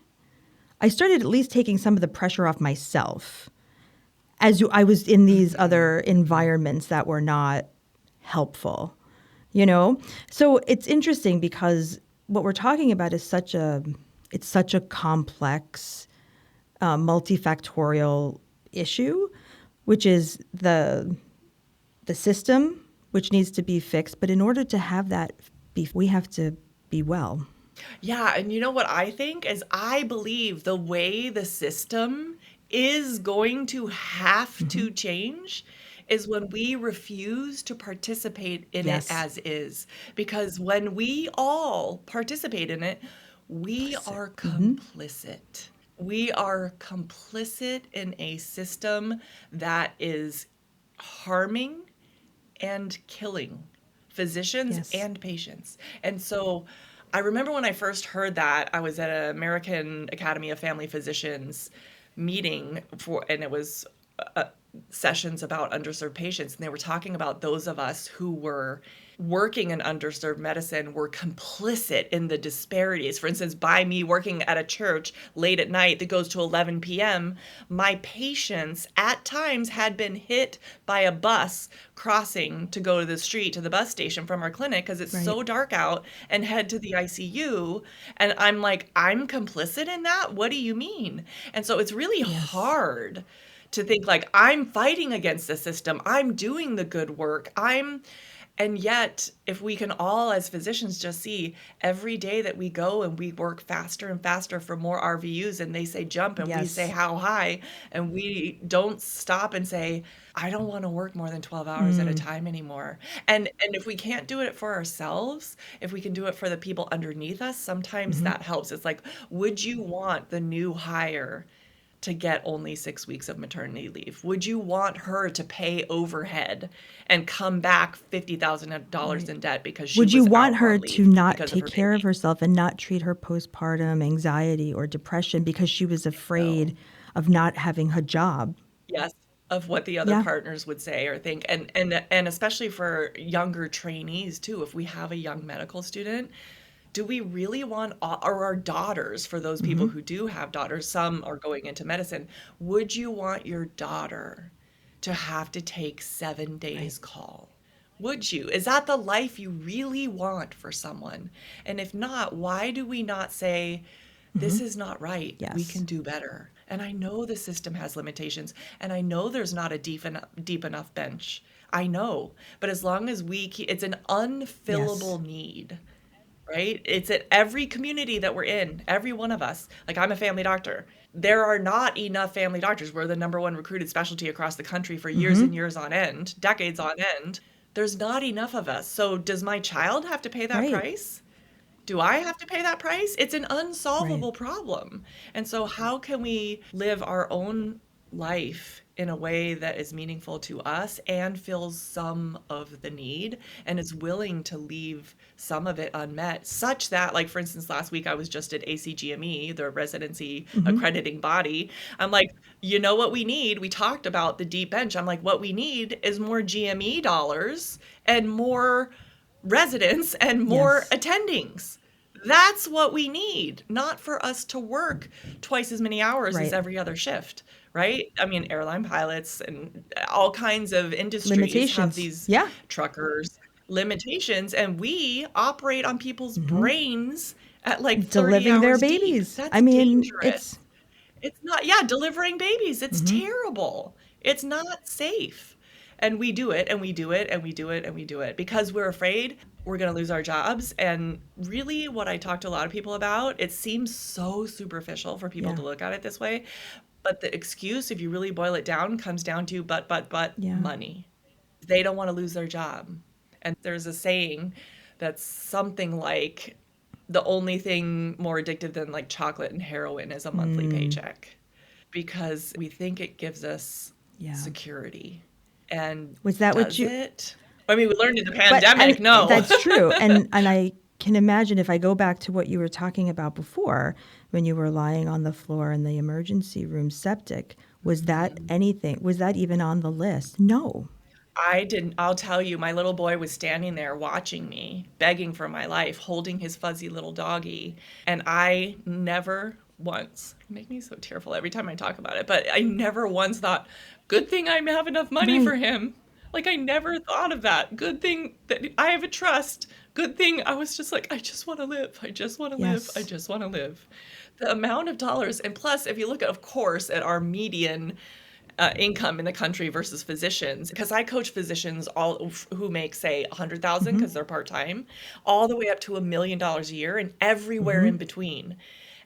Speaker 1: I started at least taking some of the pressure off myself as I was in these other environments that were not helpful, So it's interesting because what we're talking about is such a complex, multifactorial issue. which is the system which needs to be fixed. But in order to have that we have to be well.
Speaker 2: Yeah, and you know what I think is I believe the way the system is going to have to change is when we refuse to participate in it
Speaker 1: Yes.
Speaker 2: as is. Because when we all participate in it, we
Speaker 1: Implicit.
Speaker 2: are complicit. We are complicit in a system that is harming and killing physicians
Speaker 1: Yes.
Speaker 2: and patients. And so I remember when I first heard that, I was at an American Academy of Family Physicians meeting and it was uh, sessions about underserved patients. And they were talking about those of us who were working in underserved medicine were complicit in the disparities. For instance, by me working at a church late at night that goes to 11 p.m., my patients at times had been hit by a bus crossing to go to the street to the bus station from our clinic because it's
Speaker 1: Right.
Speaker 2: so dark out and head to the ICU. And I'm like, I'm complicit in that? What do you mean? And so it's really
Speaker 1: Yes.
Speaker 2: hard to think like I'm fighting against the system. I'm doing the good work. And yet, if we can all, as physicians, just see every day that we go and we work faster and faster for more RVUs, and they say jump, and we say
Speaker 1: Yes.
Speaker 2: how high, and we don't stop and say, I don't want to work more than 12 hours at a
Speaker 1: Mm.
Speaker 2: time anymore. And if we can't do it for ourselves, if we can do it for the people underneath us, sometimes that helps. It's like, would you want the new hire to get only 6 weeks of maternity leave? Would you want her to pay overhead and come back $50,000
Speaker 1: Right.
Speaker 2: in debt because she
Speaker 1: Would you
Speaker 2: was
Speaker 1: want
Speaker 2: out
Speaker 1: her
Speaker 2: on
Speaker 1: to
Speaker 2: leave
Speaker 1: not
Speaker 2: because of
Speaker 1: take
Speaker 2: her
Speaker 1: care of
Speaker 2: baby?
Speaker 1: herself and not treat her postpartum anxiety or depression because she was
Speaker 2: No.
Speaker 1: afraid of not having her job?
Speaker 2: Yes, of what the other
Speaker 1: Yeah.
Speaker 2: partners would say or think. And especially for younger trainees too, if we have a young medical student, do we really want or our daughters, for those people who do have daughters, some are going into medicine, would you want your daughter to have to take 7 days
Speaker 1: Right.
Speaker 2: call? Would you? Is that the life you really want for someone? And if not, why do we not say, this is not right. We
Speaker 1: Yes.
Speaker 2: can do better. And I know the system has limitations, and I know there's not a deep enough bench. I know. But as long as we keep, it's an
Speaker 1: Yes.
Speaker 2: unfillable need, right? It's at every community that we're in, every one of us. Like I'm a family doctor. There are not enough family doctors. We're the number one recruited specialty across the country for years and years on end, decades on end. There's not enough of us. So does my child have to pay that
Speaker 1: Right.
Speaker 2: price? Do I have to pay that price? It's an
Speaker 1: Right.
Speaker 2: unsolvable problem. And so, how can we live our own life in a way that is meaningful to us and fills some of the need and is willing to leave some of it unmet, such that, like, for instance, last week I was just at ACGME, the residency accrediting body. I'm like, you know what we need? We talked about the deep bench. I'm like, what we need is more GME dollars and more residents and more
Speaker 1: Yes.
Speaker 2: attendings. That's what we need, not for us to work twice as many hours as
Speaker 1: Right.
Speaker 2: every other shift, right? I mean, airline pilots and all kinds of industries have
Speaker 1: Limitations.
Speaker 2: these
Speaker 1: Yeah.
Speaker 2: truckers limitations, and we operate on people's brains at like 30
Speaker 1: Delivering their
Speaker 2: hours deep.
Speaker 1: babies.
Speaker 2: That's
Speaker 1: I mean, it's
Speaker 2: dangerous. It's not, yeah, delivering babies. It's terrible. It's not safe. And we do it and we do it and we do it and we do it because we're afraid we're going to lose our jobs. And really, what I talk to a lot of people about, it seems so superficial for people
Speaker 1: yeah.
Speaker 2: to look at it this way. But the excuse, if you really boil it down, comes down to but
Speaker 1: Yeah.
Speaker 2: money. They don't want to lose their job. And there's a saying that's something like the only thing more addictive than like chocolate and heroin is a monthly paycheck because we think it gives us
Speaker 1: Yeah.
Speaker 2: security. And
Speaker 1: Was that what
Speaker 2: does
Speaker 1: you
Speaker 2: it? I mean, we learned in the
Speaker 1: But
Speaker 2: pandemic,
Speaker 1: and
Speaker 2: no.
Speaker 1: that's true. And I can imagine if I go back to what you were talking about before when you were lying on the floor in the emergency room septic, was that anything? Was that even on the list? No.
Speaker 2: I didn't, I'll tell you, my little boy was standing there watching me, begging for my life, holding his fuzzy little doggy. And I never once, it makes me so tearful every time I talk about it, but I never once thought, good thing I have enough money for
Speaker 1: Right.
Speaker 2: him. Like I never thought of that. Good thing that I have a trust. Good thing I was just like, I just want to live. I just want to live. I
Speaker 1: Yes.
Speaker 2: just want to live. The amount of dollars, and plus, if you look at, of course, at our median income in the country versus physicians, because I coach physicians all who make, say, 100,000 because they're part-time, all the way up to $1 million a year and everywhere in between.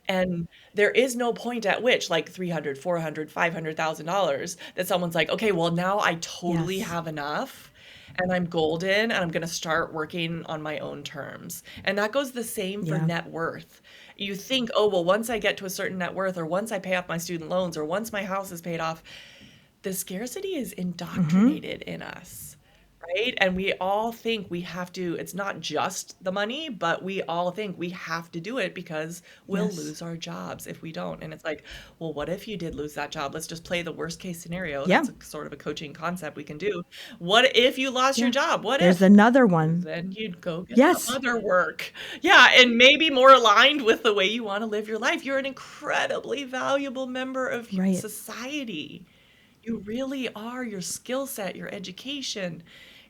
Speaker 2: And there is no point at which, like 300, 400, $500,000, that someone's like, okay, well, now I totally
Speaker 1: Yes.
Speaker 2: have enough and I'm golden and I'm going to start working on my own terms. And that goes the same for
Speaker 1: Yeah.
Speaker 2: net worth. You think, oh, well, once I get to a certain net worth, or once I pay off my student loans, or once my house is paid off, the scarcity is indoctrinated in us, right? And we all think we have to, it's not just the money, but we all think we have to do it because we'll
Speaker 1: Yes.
Speaker 2: lose our jobs if we don't. And it's like, well, what if you did lose that job? Let's just play the worst case scenario.
Speaker 1: Yeah.
Speaker 2: That's a sort of a coaching concept we can do. What if you lost your
Speaker 1: Yeah.
Speaker 2: job? What
Speaker 1: There's
Speaker 2: if?
Speaker 1: another one.
Speaker 2: Then you'd go get some
Speaker 1: Yes.
Speaker 2: other work. Yeah, and maybe more aligned with the way you want to live your life. You're an incredibly valuable member of
Speaker 1: Right.
Speaker 2: society. You really are. Your skill set, your education,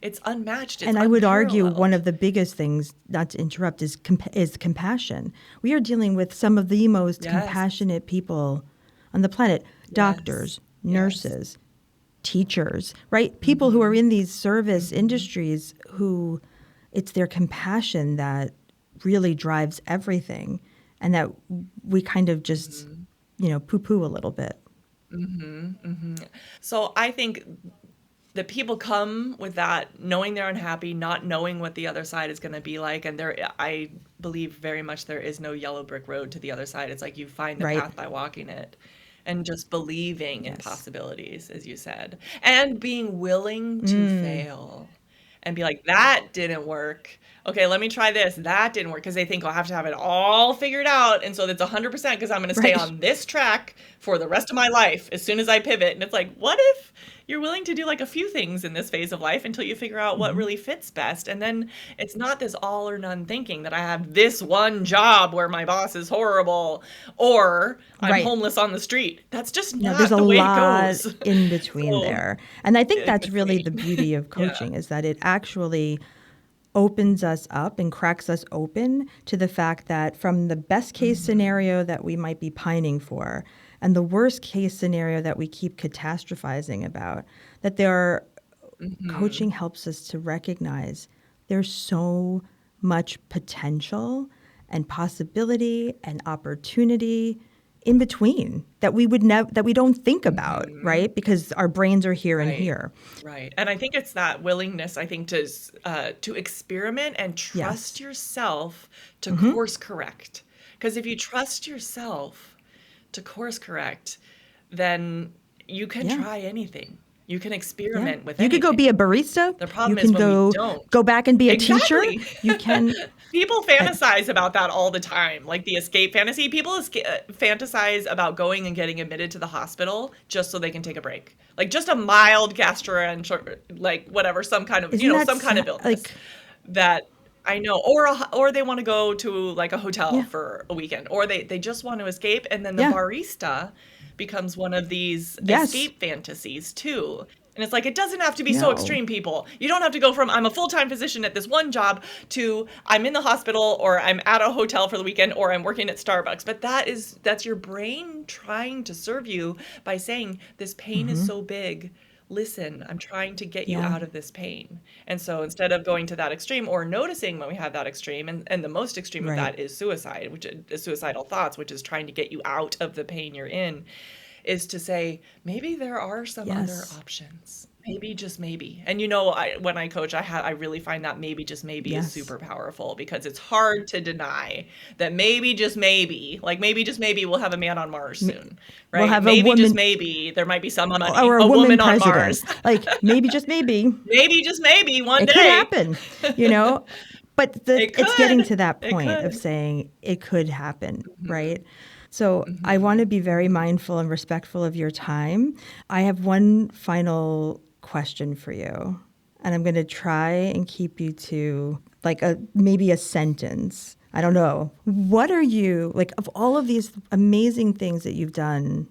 Speaker 2: it's unmatched. It's
Speaker 1: And I would argue one
Speaker 2: unparalleled.
Speaker 1: of the biggest things, not to interrupt, is compassion. We are dealing with some of the most
Speaker 2: Yes.
Speaker 1: compassionate people on the planet:
Speaker 2: Yes.
Speaker 1: doctors,
Speaker 2: Yes.
Speaker 1: nurses, teachers, right? People who are in these service industries, who it's their compassion that really drives everything, and that we kind of just, poo-poo a little bit.
Speaker 2: So I think that people come with that, knowing they're unhappy, not knowing what the other side is going to be like. And I believe very much there is no yellow brick road to the other side. It's like you find the
Speaker 1: Right.
Speaker 2: path by walking it, and just believing in
Speaker 1: Yes.
Speaker 2: possibilities, as you said, and being willing to fail and be like, that didn't work. Okay, let me try this. That didn't work, because they think I'll have to have it all figured out. And so that's 100% because I'm going to stay
Speaker 1: Right.
Speaker 2: on this track for the rest of my life as soon as I pivot. And it's like, what if you're willing to do like a few things in this phase of life until you figure out what really fits best? And then it's not this all or none thinking that I have this one job where my boss is horrible, or I'm
Speaker 1: Right.
Speaker 2: homeless on the street. That's just
Speaker 1: No,
Speaker 2: not
Speaker 1: there's a
Speaker 2: the way it
Speaker 1: lot
Speaker 2: goes.
Speaker 1: in between
Speaker 2: So,
Speaker 1: there. And I think
Speaker 2: in
Speaker 1: that's really the
Speaker 2: between.
Speaker 1: beauty of
Speaker 2: Yeah.
Speaker 1: coaching, is that it actually opens us up and cracks us open to the fact that from the best case scenario that we might be pining for, and the worst case scenario that we keep catastrophizing about, that coaching helps us to recognize there's so much potential and possibility and opportunity in between that we don't think about, right? Because our brains are here and
Speaker 2: Right.
Speaker 1: here.
Speaker 2: Right. And I think it's that willingness, I think, to experiment and trust
Speaker 1: Yes.
Speaker 2: yourself to course correct. Because if you trust yourself to course correct, then you can
Speaker 1: Yeah.
Speaker 2: try anything. You can
Speaker 1: Yeah.
Speaker 2: experiment with
Speaker 1: You could go
Speaker 2: anything.
Speaker 1: be a barista.
Speaker 2: The
Speaker 1: You
Speaker 2: problem is
Speaker 1: can
Speaker 2: when we don't.
Speaker 1: go back and be a teacher.
Speaker 2: Exactly.
Speaker 1: You can.
Speaker 2: People fantasize about that all the time, like the escape fantasy. People fantasize about going and getting admitted to the hospital just so they can take a break, like just a mild gastroenteritis, like whatever, some kind of,
Speaker 1: Isn't that
Speaker 2: some kind of
Speaker 1: sad?
Speaker 2: illness
Speaker 1: Like,
Speaker 2: that I know, or they want to go to like a hotel
Speaker 1: yeah,
Speaker 2: for a weekend, or they just want to escape, and then the
Speaker 1: yeah,
Speaker 2: barista becomes one of these
Speaker 1: yes,
Speaker 2: escape fantasies too. And it's like, it doesn't have to be so
Speaker 1: no,
Speaker 2: extreme, people. You don't have to go from I'm a full-time physician at this one job to I'm in the hospital, or I'm at a hotel for the weekend, or I'm working at Starbucks. But that's your brain trying to serve you by saying, this pain is so big. Listen, I'm trying to get you
Speaker 1: yeah,
Speaker 2: out of this pain. And so instead of going to that extreme, or noticing when we have that extreme, and the most extreme of
Speaker 1: right,
Speaker 2: that is suicide, which is suicidal thoughts, which is trying to get you out of the pain you're in, is to say, maybe there are some other
Speaker 1: yes,
Speaker 2: options. Maybe, just maybe. And when I coach, I really find that maybe, just maybe is
Speaker 1: yes,
Speaker 2: super powerful, because it's hard to deny that maybe, just maybe, like maybe, just maybe we'll have a man on Mars soon,
Speaker 1: we'll
Speaker 2: right?
Speaker 1: have a
Speaker 2: Maybe, just
Speaker 1: woman
Speaker 2: maybe there might be some money,
Speaker 1: or a
Speaker 2: a
Speaker 1: woman
Speaker 2: woman on
Speaker 1: president.
Speaker 2: Mars.
Speaker 1: Like, maybe, just maybe,
Speaker 2: Maybe, just maybe one
Speaker 1: it could
Speaker 2: day.
Speaker 1: happen, But
Speaker 2: It
Speaker 1: it's getting
Speaker 2: could.
Speaker 1: to that
Speaker 2: It
Speaker 1: point of
Speaker 2: could.
Speaker 1: saying it could happen, right? So I want to be very mindful and respectful of your time. I have one final question for you, and I'm going to try and keep you to like maybe a sentence. I don't know. What are you, like, of all of these amazing things that you've done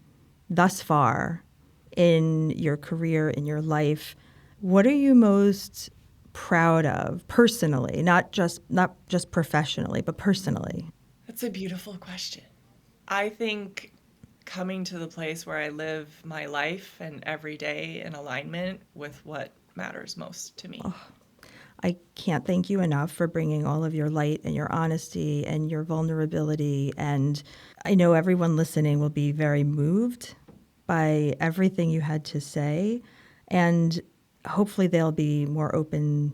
Speaker 1: thus far in your career, in your life, what are you most proud of personally, not just professionally, but personally?
Speaker 2: That's a beautiful question. I think coming to the place where I live my life and every day in alignment with what matters most to me.
Speaker 1: I can't thank you enough for bringing all of your light and your honesty and your vulnerability. And I know everyone listening will be very moved by everything you had to say. And hopefully they'll be more open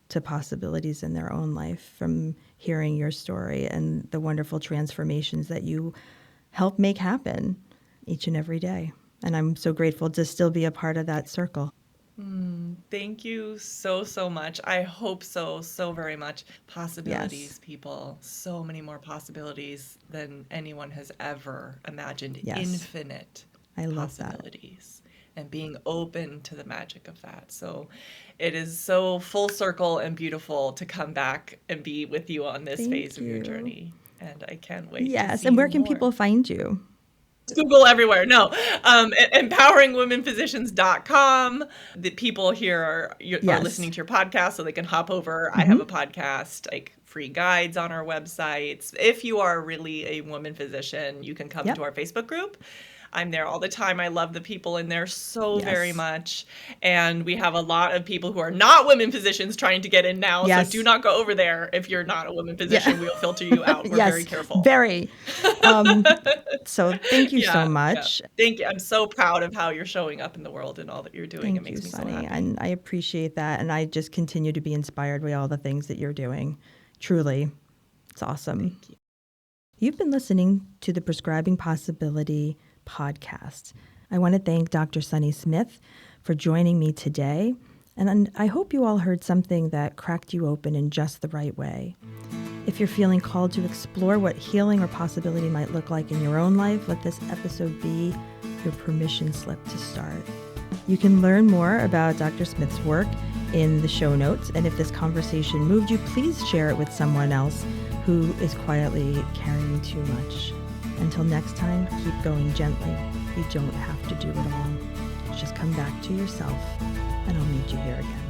Speaker 1: to possibilities in their own life from hearing your story and the wonderful transformations that you help make happen each and every day. And I'm so grateful to still be a part of that circle.
Speaker 2: Thank you so, so much. I hope so very much. Possibilities,
Speaker 1: Yes.
Speaker 2: people. So many more possibilities than anyone has ever imagined.
Speaker 1: Yes.
Speaker 2: Infinite
Speaker 1: I love that.
Speaker 2: possibilities. And being open to the magic of that. So it is so full circle and beautiful to come back and be with you on this
Speaker 1: Thank
Speaker 2: phase of your
Speaker 1: you.
Speaker 2: journey. And I can't wait to
Speaker 1: Yes.
Speaker 2: see
Speaker 1: And where
Speaker 2: you
Speaker 1: can
Speaker 2: more.
Speaker 1: people find you?
Speaker 2: Google everywhere. No, empoweringwomenphysicians.com. The people here are
Speaker 1: Yes.
Speaker 2: listening to your podcast, so they can hop over. I have a podcast, like free guides on our websites. If you are really a woman physician, you can come
Speaker 1: Yep.
Speaker 2: to our Facebook group. I'm there all the time. I love the people in there so very
Speaker 1: Yes.
Speaker 2: much. And we have a lot of people who are not women physicians trying to get in now.
Speaker 1: Yes.
Speaker 2: So do not go over there if you're not a woman physician. We'll filter you out. We're
Speaker 1: Yes.
Speaker 2: very careful.
Speaker 1: Very. So thank you so much.
Speaker 2: Yeah. Thank you. I'm so proud of how you're showing up in the world and all that you're doing.
Speaker 1: Thank
Speaker 2: It makes
Speaker 1: you,
Speaker 2: me
Speaker 1: Sunny.
Speaker 2: so happy.
Speaker 1: And I appreciate that. And I just continue to be inspired by all the things that you're doing. Truly. It's awesome.
Speaker 2: Thank you.
Speaker 1: You've been listening to the Prescribing Possibility podcast. I want to thank Dr. Sunny Smith for joining me today. And I hope you all heard something that cracked you open in just the right way. If you're feeling called to explore what healing or possibility might look like in your own life, let this episode be your permission slip to start. You can learn more about Dr. Smith's work in the show notes. And if this conversation moved you, please share it with someone else who is quietly carrying too much. Until next time, keep going gently. You don't have to do it all. Just come back to yourself, and I'll meet you here again.